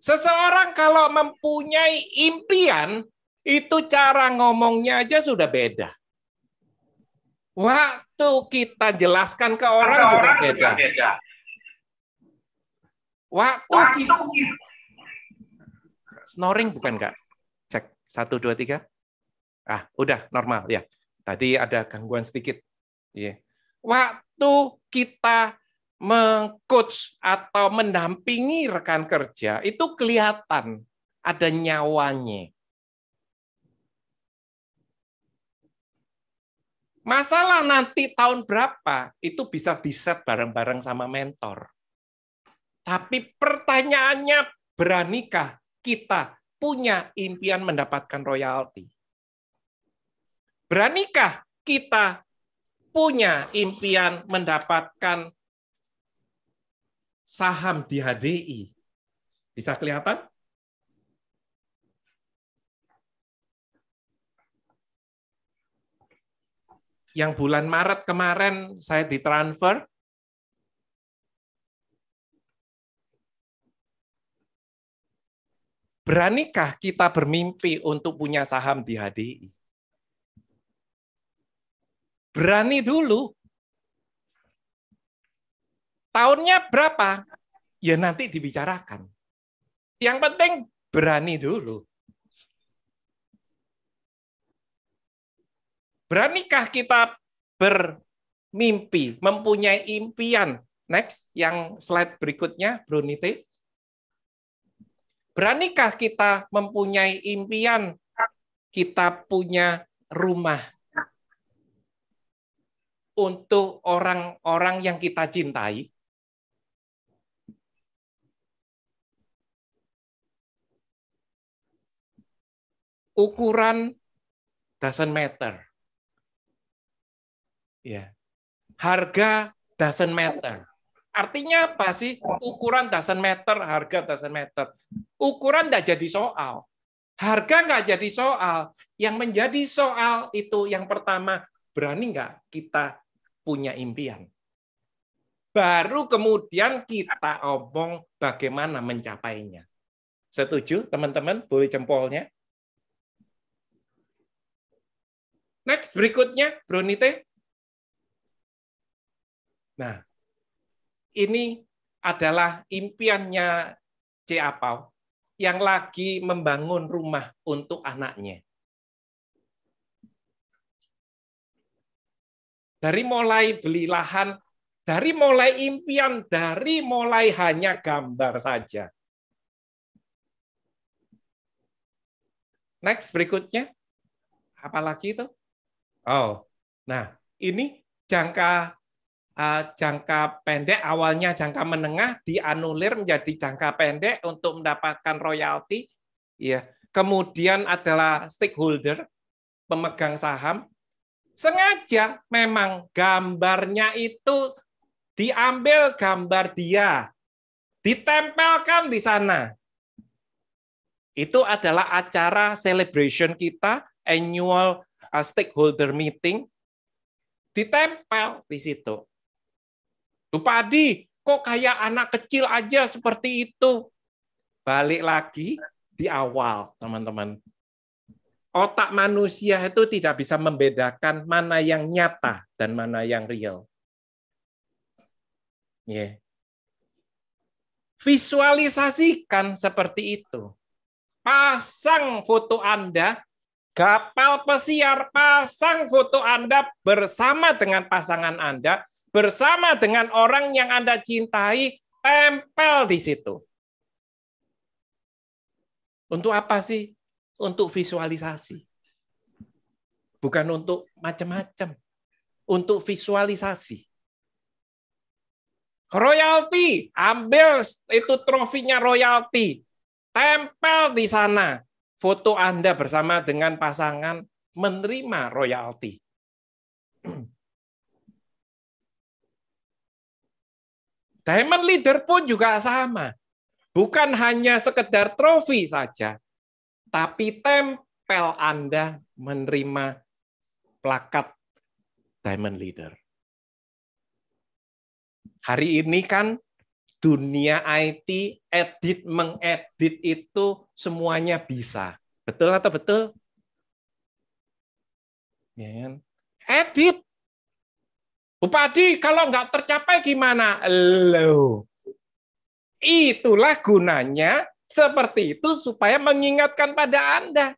Seseorang kalau mempunyai impian, itu cara ngomongnya aja sudah beda. Waktu kita jelaskan ke orang juga beda. Waktu kita... Snoring bukan, Kak? Cek, 1, 2, 3. Udah, normal. Ya. Tadi ada gangguan sedikit. Yeah. Waktu kita meng-coach atau mendampingi rekan kerja, itu kelihatan ada nyawanya. Masalah nanti tahun berapa, itu bisa di-set bareng-bareng sama mentor. Tapi pertanyaannya, beranikah kita punya impian mendapatkan royalti? Beranikah kita punya impian mendapatkan saham di HDI? Bisa kelihatan? Yang bulan Maret kemarin saya ditransfer. Beranikah kita bermimpi untuk punya saham di HDI? Berani dulu. Tahunnya berapa? Ya nanti dibicarakan. Yang penting berani dulu. Beranikah kita bermimpi, mempunyai impian? Next, yang slide berikutnya, Bro Nite. Beranikah kita mempunyai impian, kita punya rumah untuk orang-orang yang kita cintai? Ukuran doesn't matter. Ya. Harga doesn't matter. Artinya apa sih? Ukuran doesn't matter, harga doesn't matter. Ukuran nggak jadi soal. Harga nggak jadi soal. Yang menjadi soal itu yang pertama, berani nggak kita punya impian? Baru kemudian kita omong bagaimana mencapainya. Setuju, teman-teman? Boleh jempolnya. Next, berikutnya, Bro Nite. Nah, ini adalah impiannya C. Apau yang lagi membangun rumah untuk anaknya. Dari mulai beli lahan, dari mulai impian, dari mulai hanya gambar saja. Next, berikutnya. Apalagi itu? Oh, nah ini jangka pendek, awalnya jangka menengah dianulir menjadi jangka pendek untuk mendapatkan royalti. Ya, kemudian adalah stakeholder, pemegang saham. Sengaja memang gambarnya itu diambil gambar dia, ditempelkan di sana. Itu adalah acara celebration kita, annual stakeholder meeting, ditempel di situ. Pak Adi, kok kayak anak kecil aja seperti itu? Balik lagi di awal, teman-teman. Otak manusia itu tidak bisa membedakan mana yang nyata dan mana yang real. Yeah. Visualisasikan seperti itu. Pasang foto Anda, kapal pesiar, pasang foto Anda bersama dengan pasangan Anda, bersama dengan orang yang Anda cintai, tempel di situ. Untuk apa sih? Untuk visualisasi. Bukan untuk macam-macam. Untuk visualisasi. Royalti, ambil itu trofinya royalti. Tempel di sana. foto Anda bersama dengan pasangan menerima royalti. Diamond Leader pun juga sama. Bukan hanya sekedar trofi saja, tapi tempel Anda menerima plakat Diamond Leader. Hari ini kan dunia IT, mengedit itu semuanya bisa. Betul atau betul? Ya kan? Edit. Bupati, kalau nggak tercapai gimana? Loh. Itulah gunanya seperti itu supaya mengingatkan pada Anda.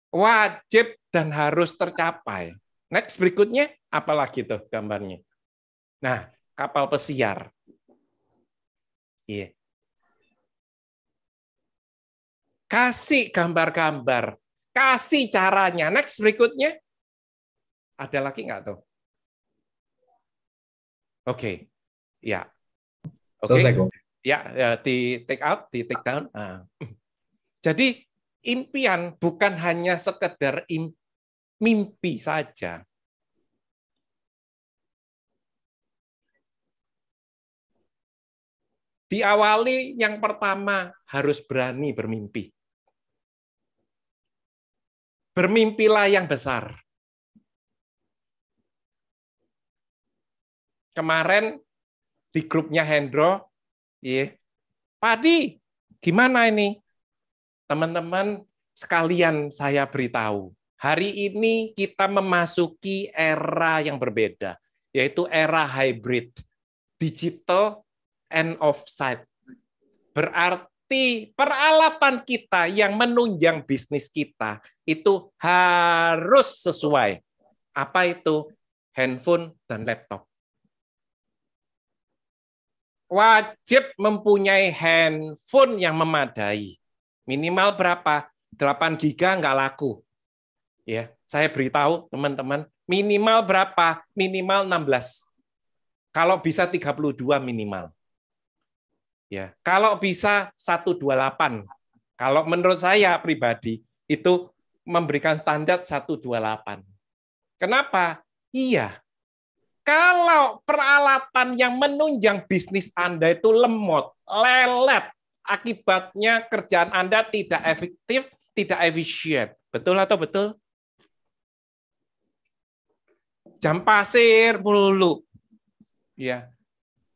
Wajib dan harus tercapai. Next berikutnya, apalagi tuh gambarnya? Nah, kapal pesiar. Yeah. Kasih gambar-gambar, kasih caranya. Next berikutnya, ada lagi nggak tuh? Oke, ya. Oke, ya, di take out, di take down. Nah. Jadi impian bukan hanya sekedar mimpi saja. Diawali yang pertama harus berani bermimpi. Bermimpilah yang besar. Kemarin di grupnya Hendro, Padi, gimana ini? Teman-teman sekalian saya beritahu, hari ini kita memasuki era yang berbeda, yaitu era hybrid, digital and offsite. Berarti peralatan kita yang menunjang bisnis kita itu harus sesuai. Apa itu? Handphone dan laptop. Wajib mempunyai handphone yang memadai. Minimal berapa? 8 giga nggak laku. Ya, saya beritahu teman-teman, minimal berapa? Minimal 16. Kalau bisa 32 minimal. Ya, kalau bisa 128. Kalau menurut saya pribadi itu memberikan standar 128. Kenapa? Iya. Kalau peralatan yang menunjang bisnis Anda itu lemot, lelet, akibatnya kerjaan Anda tidak efektif, tidak efisien. Betul atau betul? Jam pasir melulu. Ya.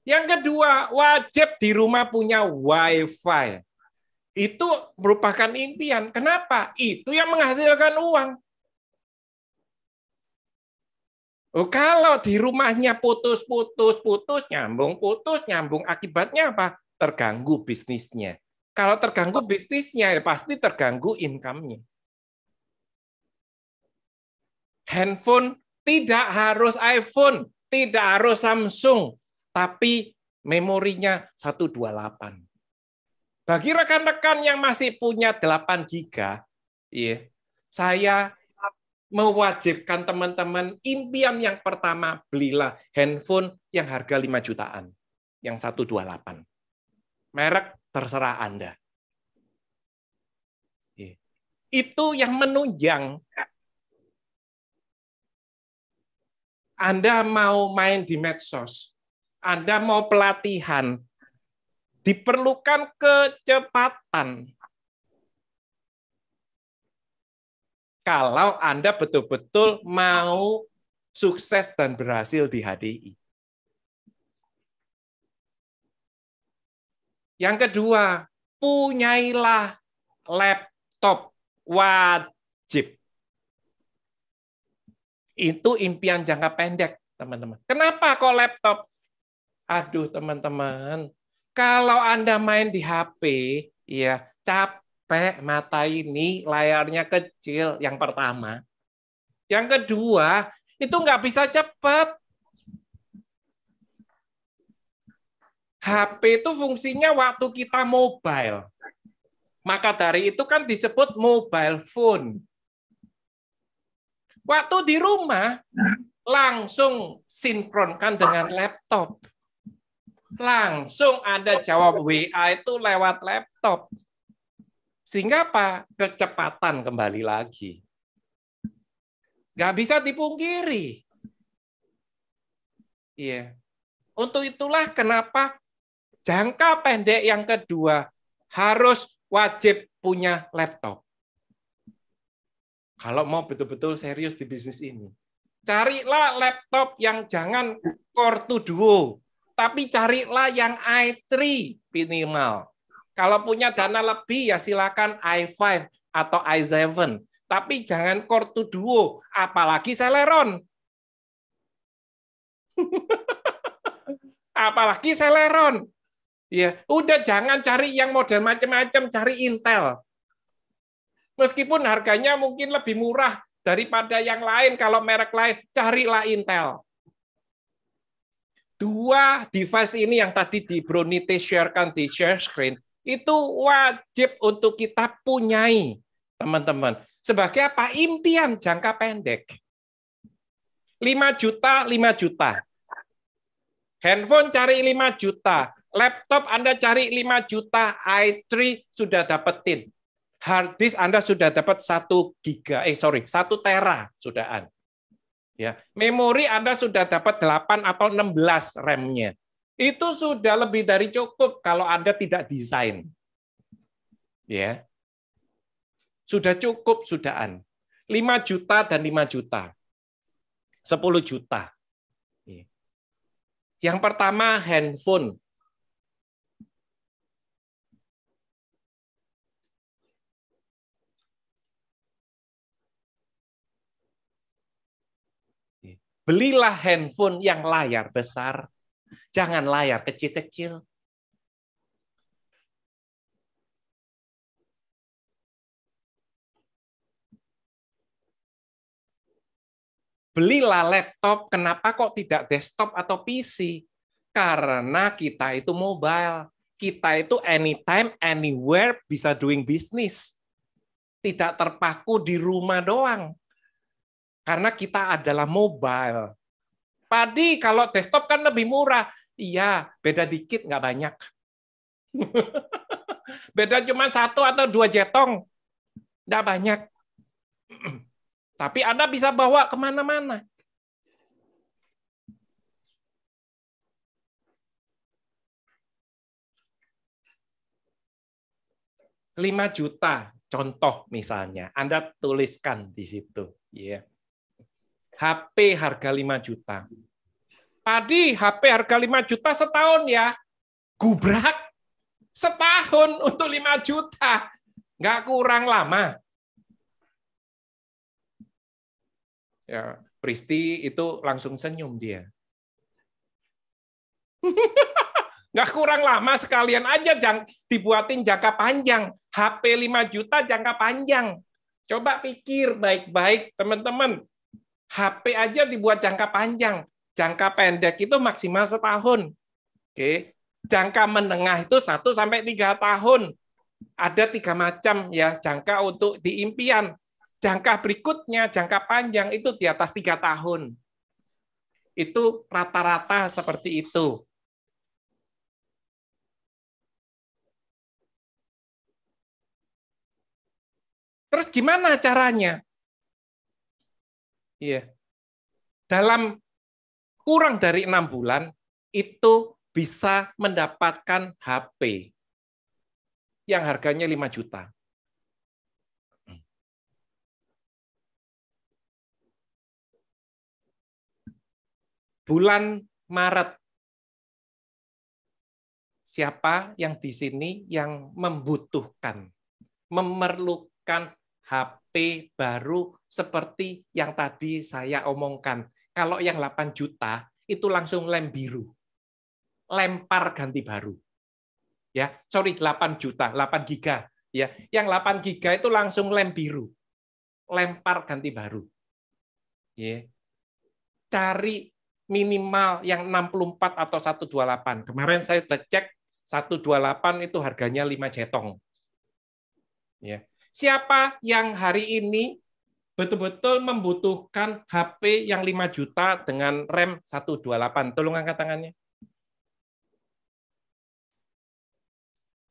Yang kedua, wajib di rumah punya WiFi. Itu merupakan impian. Kenapa? Itu yang menghasilkan uang. Oh, kalau di rumahnya putus, nyambung, akibatnya apa? Terganggu bisnisnya. Kalau terganggu bisnisnya, ya pasti terganggu income-nya. Handphone tidak harus iPhone, tidak harus Samsung, tapi memorinya 128. Bagi rekan-rekan yang masih punya 8 GB, saya mewajibkan teman-teman impian yang pertama, belilah handphone yang harga 5 jutaan, yang 128. Merek terserah Anda. Itu yang menunjang. Anda mau main di medsos, Anda mau pelatihan, diperlukan kecepatan. Kalau Anda betul-betul mau sukses dan berhasil di HDI. Yang kedua, punyailah laptop wajib. Itu impian jangka pendek, teman-teman. Kenapa kok laptop? Aduh, teman-teman. Kalau Anda main di HP, ya capek mata ini, layarnya kecil, yang pertama. Yang kedua, itu nggak bisa cepat. HP itu fungsinya waktu kita mobile. Maka dari itu kan disebut mobile phone. Waktu di rumah, langsung sinkronkan dengan laptop. Langsung Anda jawab WA itu lewat laptop. Sehingga apa? Kecepatan kembali lagi. Nggak bisa dipungkiri. Iya. Untuk itulah kenapa jangka pendek yang kedua harus wajib punya laptop. Kalau mau betul-betul serius di bisnis ini. Carilah laptop yang jangan Core 2 Duo, tapi carilah yang i3 minimal. Kalau punya dana lebih ya silakan i5 atau i7, tapi jangan Core 2 Duo, apalagi Celeron. Apalagi Celeron. Ya, udah jangan cari yang model macam-macam, cari Intel. Meskipun harganya mungkin lebih murah daripada yang lain, kalau merek lain, carilah Intel. Dua device ini yang tadi di Bronite sharekan di share screen, itu wajib untuk kita punyai, teman-teman. Sebagai apa? Impian jangka pendek. 5 juta, 5 juta. Handphone cari 5 juta. Laptop Anda cari 5 juta. i3 sudah dapetin. Hard disk Anda sudah dapat 1 tera sudahan. Ya, memori Anda sudah dapat 8 atau 16 RAM-nya. Itu sudah lebih dari cukup kalau Anda tidak desain. Ya. Sudah cukup sudahan. 5 juta dan 5 juta. 10 juta. Yang pertama handphone. Belilah handphone yang layar besar, jangan layar kecil-kecil. Belilah laptop, kenapa kok tidak desktop atau PC? Karena kita itu mobile. Kita itu anytime, anywhere bisa doing business. Tidak terpaku di rumah doang. Karena kita adalah mobile. Padi kalau desktop kan lebih murah. Iya, beda dikit, nggak banyak. Beda cuma 1 atau 2 jetong. Nggak banyak. Tapi Anda bisa bawa kemana-mana. $5 juta, contoh misalnya. Anda tuliskan di situ. Yeah. HP harga 5 juta. Padi, HP harga 5 juta setahun ya. Gubrak. Setahun untuk 5 juta. Nggak kurang lama. Ya, Pristi itu langsung senyum dia. Nggak kurang lama, sekalian aja dibuatin jangka panjang. HP 5 juta jangka panjang. Coba pikir baik-baik, teman-teman. HP aja dibuat jangka panjang. Jangka pendek itu maksimal setahun. Oke. Jangka menengah itu 1 sampai 3 tahun. Ada 3 macam ya jangka untuk di impian. Jangka berikutnya, jangka panjang itu di atas 3 tahun. Itu rata-rata seperti itu. Terus gimana caranya? Iya. Dalam kurang dari 6 bulan, itu bisa mendapatkan HP yang harganya 5 juta. Bulan Maret, siapa yang di sini yang membutuhkan, memerlukan HP baru seperti yang tadi saya omongkan. Kalau yang 8 juta, itu langsung lem biru. Lempar ganti baru. Ya, sorry, 8 juta, 8 giga. Ya, yang 8 giga itu langsung lem biru. Lempar ganti baru. Ya. Cari minimal yang 64 atau 128. Kemarin saya cek 128 itu harganya 5 jetong. Ya. Siapa yang hari ini betul-betul membutuhkan HP yang 5 juta dengan RAM 128? Tolong angkat tangannya.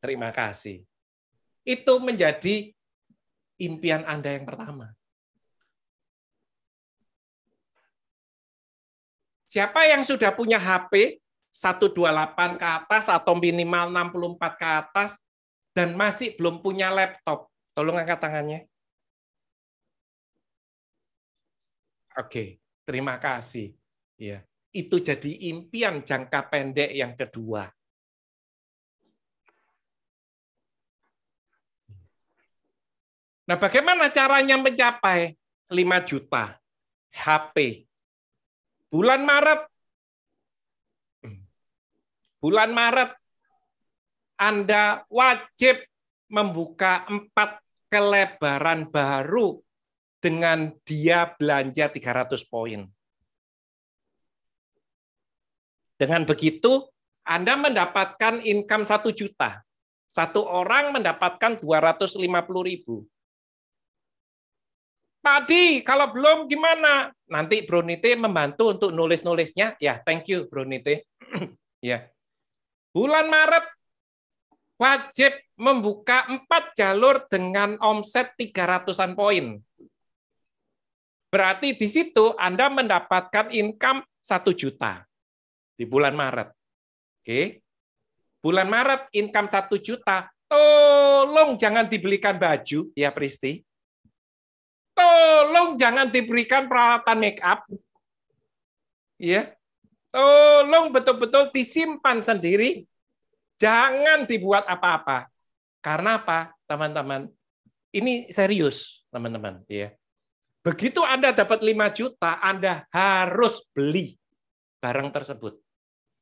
Terima kasih. Itu menjadi impian Anda yang pertama. Siapa yang sudah punya HP 128 ke atas atau minimal 64 ke atas dan masih belum punya laptop? Tolong angkat tangannya. Oke, terima kasih. Ya, itu jadi impian jangka pendek yang kedua. Nah, bagaimana caranya mencapai 5 juta HP? Bulan Maret, Anda wajib membuka 4 kelebaran baru dengan dia belanja 300 poin. Dengan begitu, Anda mendapatkan income 1 juta. Satu orang mendapatkan 250.000. Tadi, kalau belum gimana? Nanti Bronite membantu untuk nulis-nulisnya. Ya, thank you Bronite. Ya. Bulan Maret, wajib membuka 4 jalur dengan omset 300-an poin. Berarti di situ Anda mendapatkan income 1 juta di bulan Maret. Oke. Bulan Maret income 1 juta. Tolong jangan dibelikan baju ya Pristi. Tolong jangan diberikan peralatan make up. Ya. Tolong betul-betul disimpan sendiri. Jangan dibuat apa-apa. Karena apa, teman-teman? Ini serius, teman-teman, ya. Begitu Anda dapat 5 juta, Anda harus beli barang tersebut.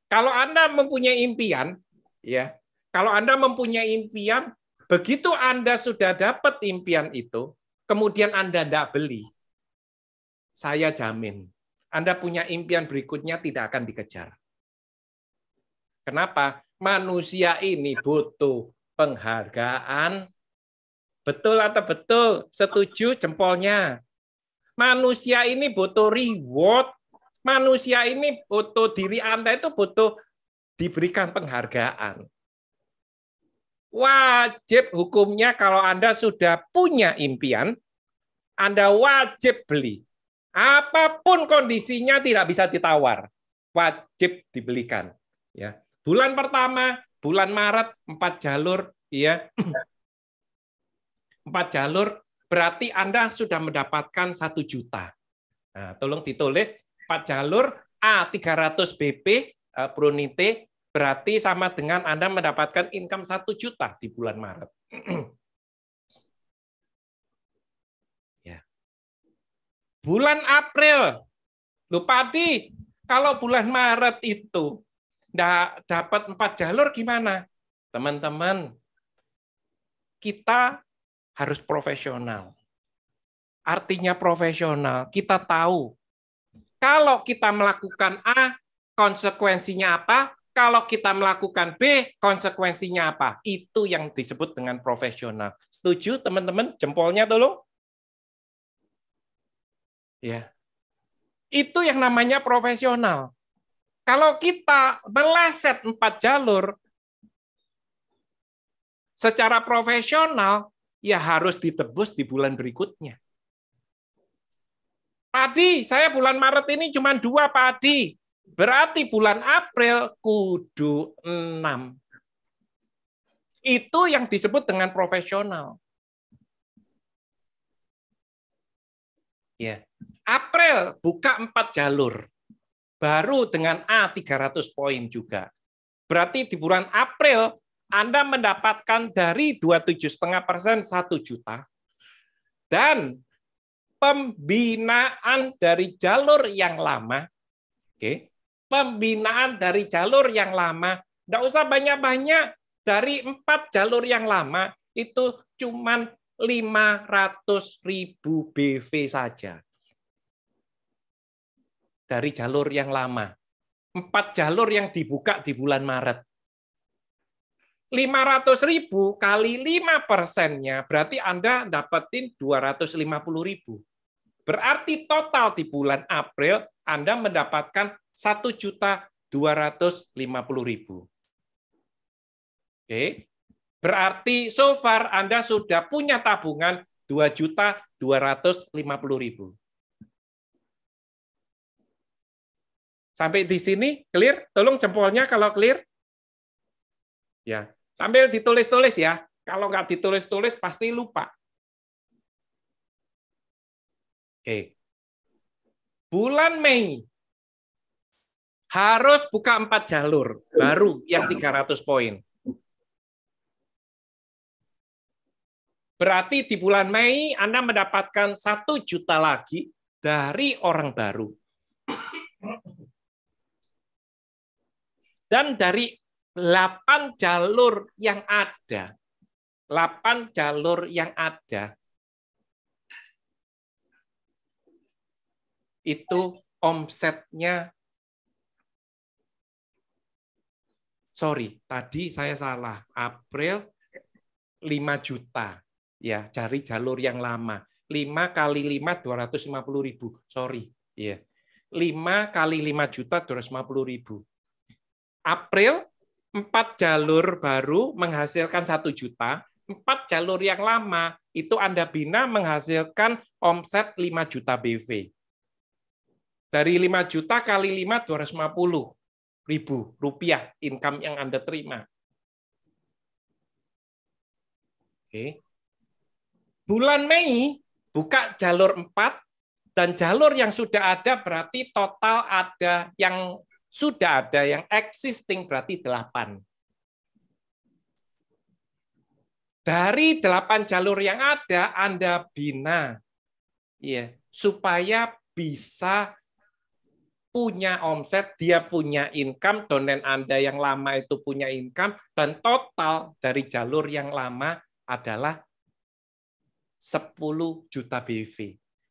Kalau Anda mempunyai impian, ya, kalau Anda mempunyai impian, begitu Anda sudah dapat impian itu, kemudian Anda tidak beli, saya jamin, Anda punya impian berikutnya tidak akan dikejar. Kenapa? Manusia ini butuh penghargaan. Betul atau betul? Setuju jempolnya. Manusia ini butuh reward. Manusia ini butuh, diri Anda itu butuh diberikan penghargaan. Wajib hukumnya kalau Anda sudah punya impian, Anda wajib beli. Apapun kondisinya tidak bisa ditawar. Wajib dibelikan. Ya. Bulan pertama, bulan Maret, 4 jalur. Ya. 4 jalur. Berarti Anda sudah mendapatkan 1 juta. Nah, tolong ditulis 4 jalur A 300 BP Bronite berarti sama dengan Anda mendapatkan income 1 juta di bulan Maret. Ya. Bulan April. Lupa kalau bulan Maret itu nggak dapat 4 jalur gimana? Teman-teman, kita harus profesional. Artinya profesional, kita tahu kalau kita melakukan A, konsekuensinya apa? Kalau kita melakukan B, konsekuensinya apa? Itu yang disebut dengan profesional. Setuju, teman-teman? Jempolnya tolong. Ya. Itu yang namanya profesional. Kalau kita meleset 4 jalur secara profesional, ya harus ditebus di bulan berikutnya. Padi, saya bulan Maret ini cuma 2 padi. Berarti bulan April kudu 6. Itu yang disebut dengan profesional. Ya. April buka 4 jalur. Baru dengan A 300 poin juga. Berarti di bulan April Anda mendapatkan dari 27,5% 1 juta. Dan pembinaan dari jalur yang lama, oke, pembinaan dari jalur yang lama, tidak usah banyak-banyak, dari 4 jalur yang lama, itu cuma 500.000 BV saja. Dari jalur yang lama. 4 jalur yang dibuka di bulan Maret. 500.000 kali 5%-nya, berarti Anda dapetin 250.000. Berarti total di bulan April Anda mendapatkan 1.250.000. Oke. Berarti so far Anda sudah punya tabungan 2.250.000. Sampai di sini clear? Tolong jempolnya kalau clear. Ya, sambil ditulis-tulis ya. Kalau nggak ditulis-tulis pasti lupa. Oke. Bulan Mei harus buka 4 jalur baru yang 300 poin. Berarti di bulan Mei Anda mendapatkan 1 juta lagi dari orang baru. Dan dari 8 jalur yang ada, 8 jalur yang ada, itu omsetnya, sorry, tadi saya salah, April 5 juta, ya cari jalur yang lama, 5 kali 5 250.000, sorry, ya 5 kali 5 juta 250.000. April 4 jalur baru menghasilkan 1 juta, 4 jalur yang lama itu Anda bina menghasilkan omset 5 juta BV. Dari 5 juta kali 5, 250.000 rupiah income yang Anda terima. Oke. Bulan Mei buka jalur 4 dan jalur yang sudah ada berarti total ada yang sudah ada yang existing berarti 8. Dari 8 jalur yang ada Anda bina ya supaya bisa punya omset, dia punya income, donen Anda yang lama itu punya income, dan total dari jalur yang lama adalah 10 juta BV.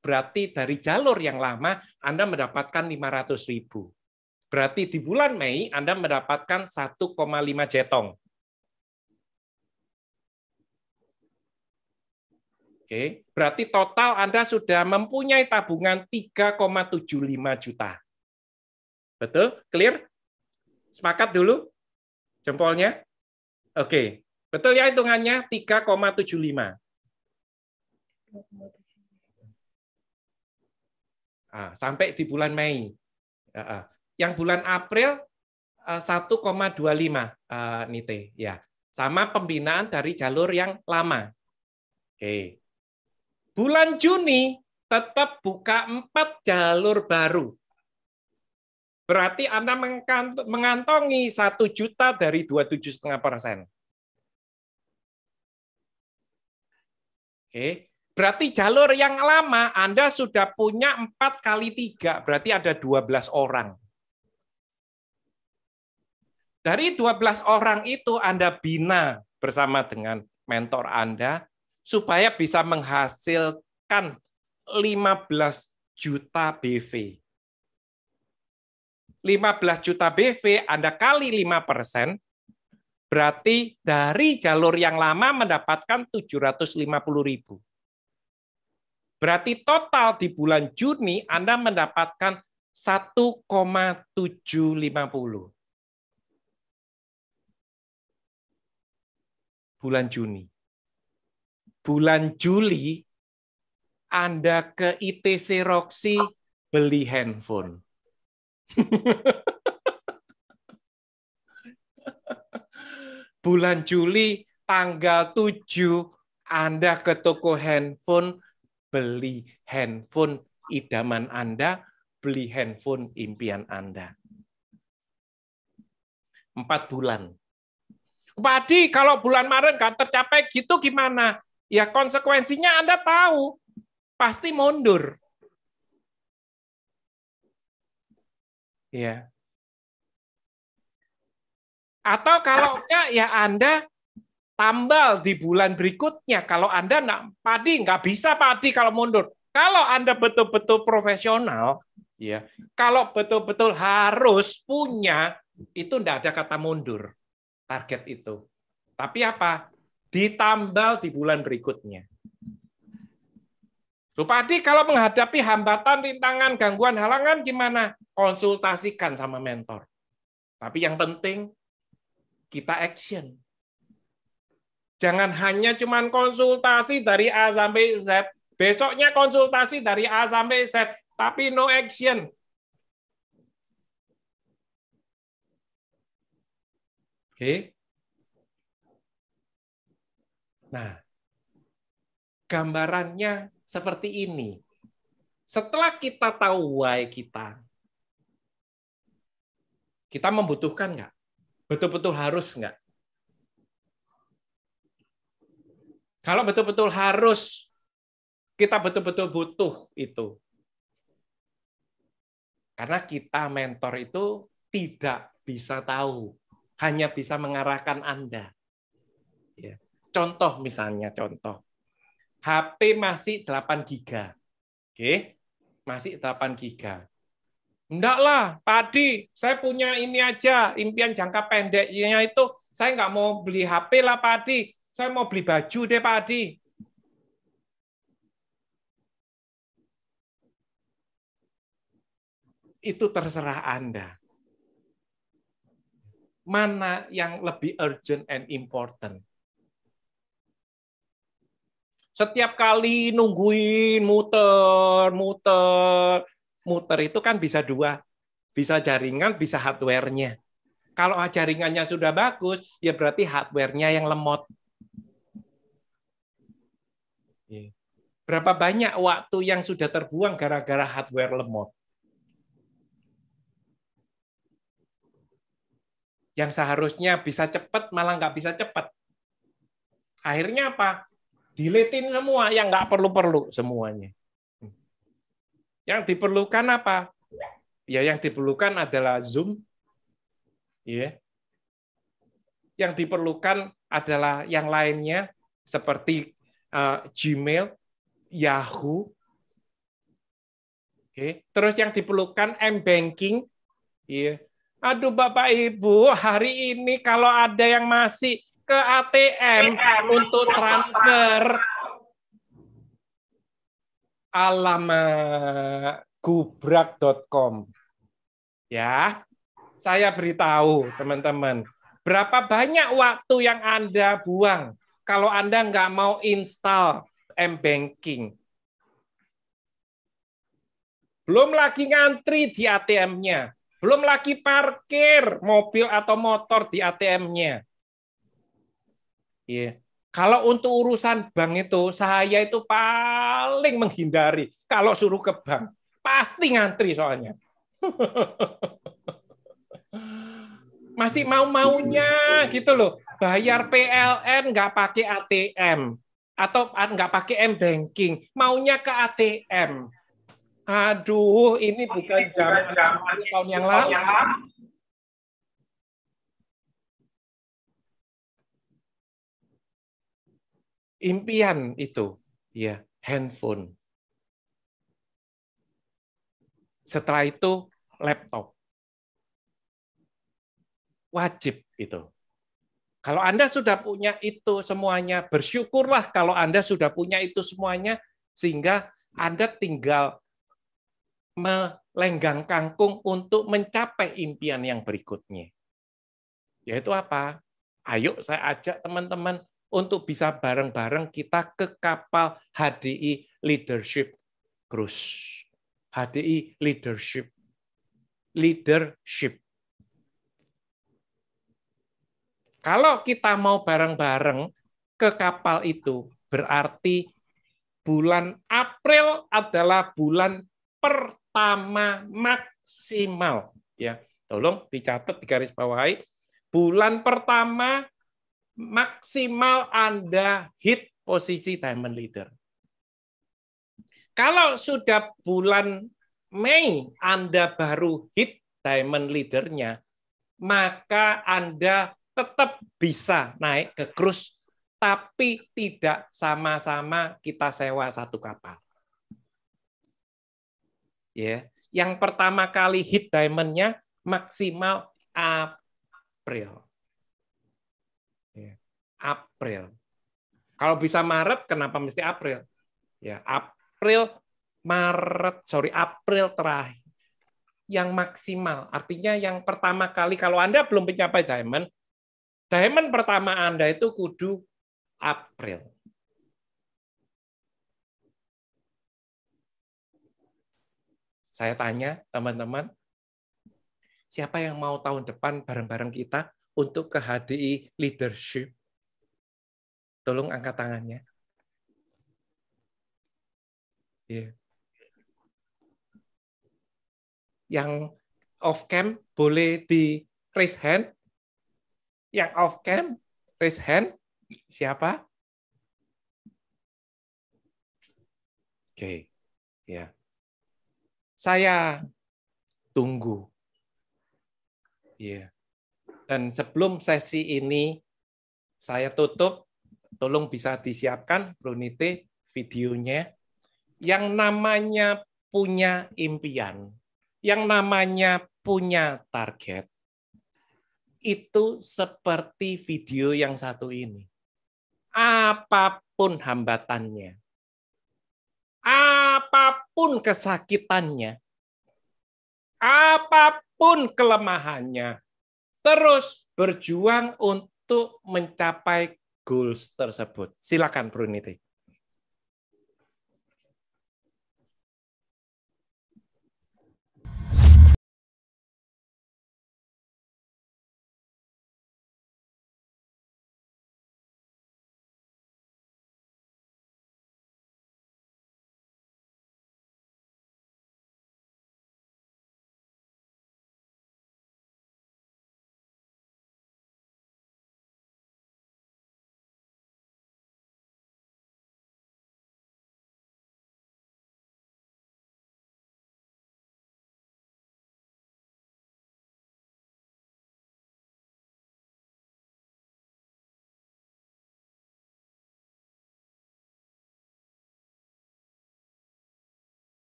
Berarti dari jalur yang lama Anda mendapatkan 500.000. Berarti di bulan Mei Anda mendapatkan 1,5 jetong. Oke, berarti total Anda sudah mempunyai tabungan 3,75 juta. Betul? Clear? Sepakat dulu? Jempolnya? Oke. Betul ya hitungannya? 3,75. Sampai di bulan Mei. Yang bulan April 1,25 Nite. Ya. Sama pembinaan dari jalur yang lama. Oke. Bulan Juni tetap buka 4 jalur baru. Berarti Anda mengantongi 1 juta dari 27,5%. Oke. Berarti jalur yang lama Anda sudah punya 4 kali 3, berarti ada 12 orang. Dari 12 orang itu Anda bina bersama dengan mentor Anda supaya bisa menghasilkan 15 juta BV. 15 juta BV Anda kali 5%, berarti dari jalur yang lama mendapatkan 750.000. Berarti total di bulan Juni Anda mendapatkan 1,750. Bulan Juni. Bulan Juli Anda ke ITC Roxy beli handphone. Bulan Juli tanggal 7 Anda ke toko handphone beli handphone idaman Anda, beli handphone impian Anda. 4 bulan. Pak Adi, kalau bulan Maret nggak tercapai gitu gimana? Ya konsekuensinya Anda tahu, pasti mundur. Ya. Atau kalau enggak, ya Anda tambal di bulan berikutnya. Kalau Anda Pak Adi, nggak bisa Pak Adi kalau mundur. Kalau Anda betul-betul profesional, ya, kalau betul-betul harus punya, itu enggak ada kata mundur. Target itu. Tapi apa? Ditambal di bulan berikutnya. Pak Adi, kalau menghadapi hambatan, rintangan, gangguan, halangan, gimana? Konsultasikan sama mentor. Tapi yang penting, kita action. Jangan hanya cuman konsultasi dari A sampai Z. Besoknya konsultasi dari A sampai Z, tapi no action. Oke. Nah, gambarannya seperti ini. Setelah kita tahu why kita membutuhkan nggak? Betul-betul harus nggak? Kalau betul-betul harus, kita betul-betul butuh itu. Karena kita mentor itu tidak bisa tahu, hanya bisa mengarahkan Anda. Ya. Contoh misalnya, HP masih 8 GB. Oke, masih 8 GB. Enggak lah, Pak Adi, saya punya ini aja, impian jangka pendeknya itu, saya nggak mau beli HP lah Pak Adi, saya mau beli baju deh Pak Adi. Itu terserah Anda. Mana yang lebih urgent and important? Setiap kali nungguin muter itu kan bisa dua. Bisa jaringan, bisa hardware-nya. Kalau jaringannya sudah bagus, ya berarti hardware-nya yang lemot. Berapa banyak waktu yang sudah terbuang gara-gara hardware lemot? Yang seharusnya bisa cepat, malah nggak bisa cepat. Akhirnya apa? Deletein semua yang nggak perlu-perlu semuanya. Yang diperlukan apa? Ya yang diperlukan adalah Zoom. Ya. Yang diperlukan adalah yang lainnya seperti Gmail, Yahoo. Oke. Terus yang diperlukan M-banking. Ya. Aduh Bapak Ibu, hari ini kalau ada yang masih ke ATM untuk transfer, alamat gubrak.com. Ya, saya beritahu teman-teman, berapa banyak waktu yang Anda buang kalau Anda nggak mau install M-banking. Belum lagi ngantri di ATM-nya. Belum lagi parkir mobil atau motor di ATM-nya. Yeah. Kalau untuk urusan bank itu, saya itu paling menghindari. Kalau suruh ke bank, pasti ngantri soalnya. Masih mau-maunya gitu loh. Bayar PLN nggak pakai ATM. Atau nggak pakai M-banking. Maunya ke ATM. Aduh, ini bukan zaman tahun yang lalu. Impian itu, ya, handphone. Setelah itu, laptop. Wajib itu. Kalau Anda sudah punya itu semuanya, bersyukurlah kalau Anda sudah punya itu semuanya, sehingga Anda tinggal melenggang kangkung untuk mencapai impian yang berikutnya. Yaitu apa? Ayo saya ajak teman-teman untuk bisa bareng-bareng kita ke kapal HDI Leadership Cruise. HDI Leadership. Kalau kita mau bareng-bareng ke kapal itu, berarti bulan April adalah bulan pertama maksimal, ya. Tolong dicatat, digarisbawahi. Bulan pertama maksimal Anda hit posisi Diamond Leader. Kalau sudah bulan Mei Anda baru hit Diamond Leader-nya, maka Anda tetap bisa naik ke cruise, tapi tidak sama-sama kita sewa satu kapal. Ya, yang pertama kali hit diamond-nya maksimal April. Ya, April. Kalau bisa Maret, kenapa mesti April? Ya, April terakhir. Yang maksimal, artinya yang pertama kali kalau Anda belum mencapai diamond pertama Anda itu kudu April. Saya tanya teman-teman, siapa yang mau tahun depan bareng-bareng kita untuk ke HDI Leadership? Tolong angkat tangannya. Yeah. Yang off cam boleh di raise hand. Yang off cam raise hand. Siapa? Oke. Ya. Saya tunggu. Ya. Dan sebelum sesi ini saya tutup, tolong bisa disiapkan Brunite videonya. Yang namanya punya impian, yang namanya punya target, itu seperti video yang satu ini. Apapun hambatannya, apapun kesakitannya, apapun kelemahannya, terus berjuang untuk mencapai goals tersebut. Silakan Brunite.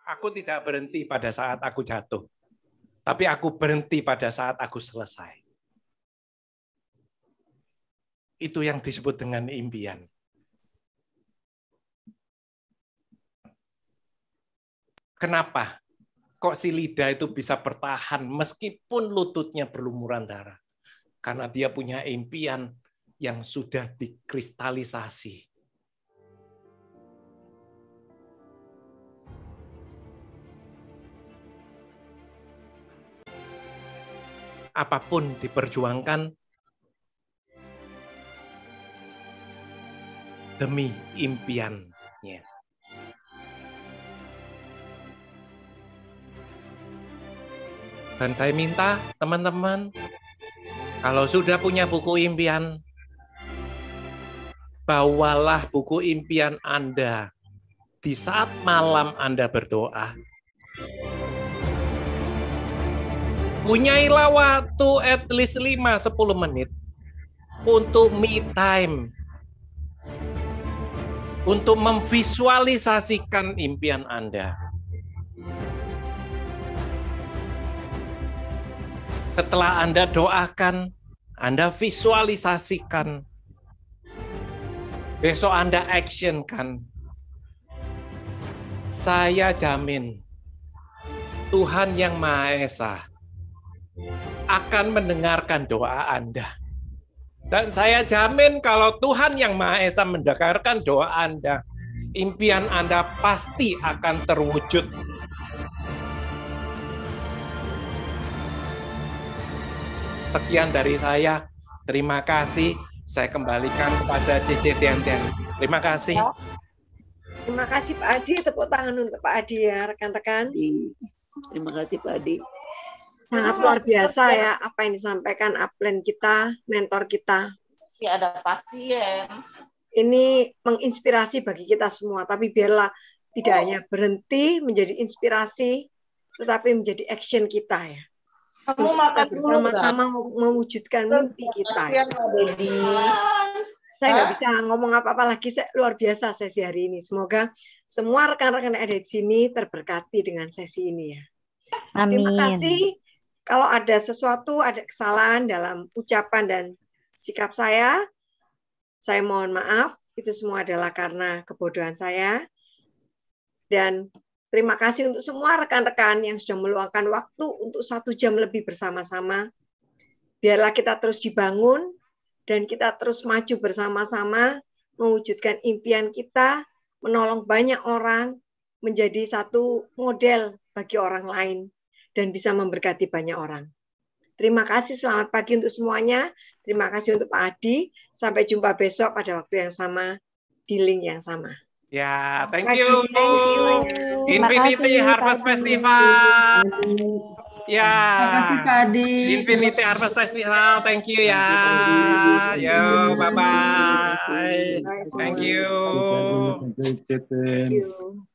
Aku tidak berhenti pada saat aku jatuh, tapi aku berhenti pada saat aku selesai. Itu yang disebut dengan impian. Kenapa? Kok si Lida itu bisa bertahan meskipun lututnya berlumuran darah? Karena dia punya impian yang sudah dikristalisasi. Apapun diperjuangkan demi impiannya. Dan saya minta teman-teman, kalau sudah punya buku impian, bawalah buku impian Anda di saat malam Anda berdoa. Punyailah waktu at least 5-10 menit untuk me time. untuk memvisualisasikan impian Anda. Setelah Anda doakan, Anda visualisasikan, besok Anda actionkan. Saya jamin Tuhan Yang Maha Esa akan mendengarkan doa Anda. Dan saya jamin kalau Tuhan Yang Maha Esa mendengarkan doa Anda, impian Anda pasti akan terwujud. Sekian dari saya. Terima kasih. Saya kembalikan kepada Cici Tian-Tian. Terima kasih. Terima kasih Pak Adi. Tepuk tangan untuk Pak Adi ya, rekan-rekan. Terima kasih Pak Adi. Sangat luar biasa ya apa yang disampaikan upline kita, mentor kita. Ada pasien. Ini menginspirasi bagi kita semua. Tapi biarlah tidak hanya berhenti menjadi inspirasi, tetapi menjadi action kita ya. Kamu makan bersama-sama mewujudkan mimpi kita. Ya. Saya nggak bisa ngomong apa-apa lagi. Luar biasa sesi hari ini. Semoga semua rekan-rekan yang ada di sini terberkati dengan sesi ini ya. Amin. Terima kasih. Kalau ada sesuatu, ada kesalahan dalam ucapan dan sikap saya mohon maaf. Itu semua adalah karena kebodohan saya. Dan terima kasih untuk semua rekan-rekan yang sudah meluangkan waktu untuk 1 jam lebih bersama-sama. Biarlah kita terus dibangun dan kita terus maju bersama-sama mewujudkan impian kita, menolong banyak orang, menjadi satu model bagi orang lain dan bisa memberkati banyak orang. Terima kasih, selamat pagi untuk semuanya. Terima kasih untuk Pak Adi. Sampai jumpa besok pada waktu yang sama, di link yang sama. Ya, thank you. Infinity kasih, Harvest Pak Adi. Festival. Ya. Terima kasih Pak Adi. Infinity Harvest Festival, thank you ya. Yo, bye-bye. Thank you. Thank you.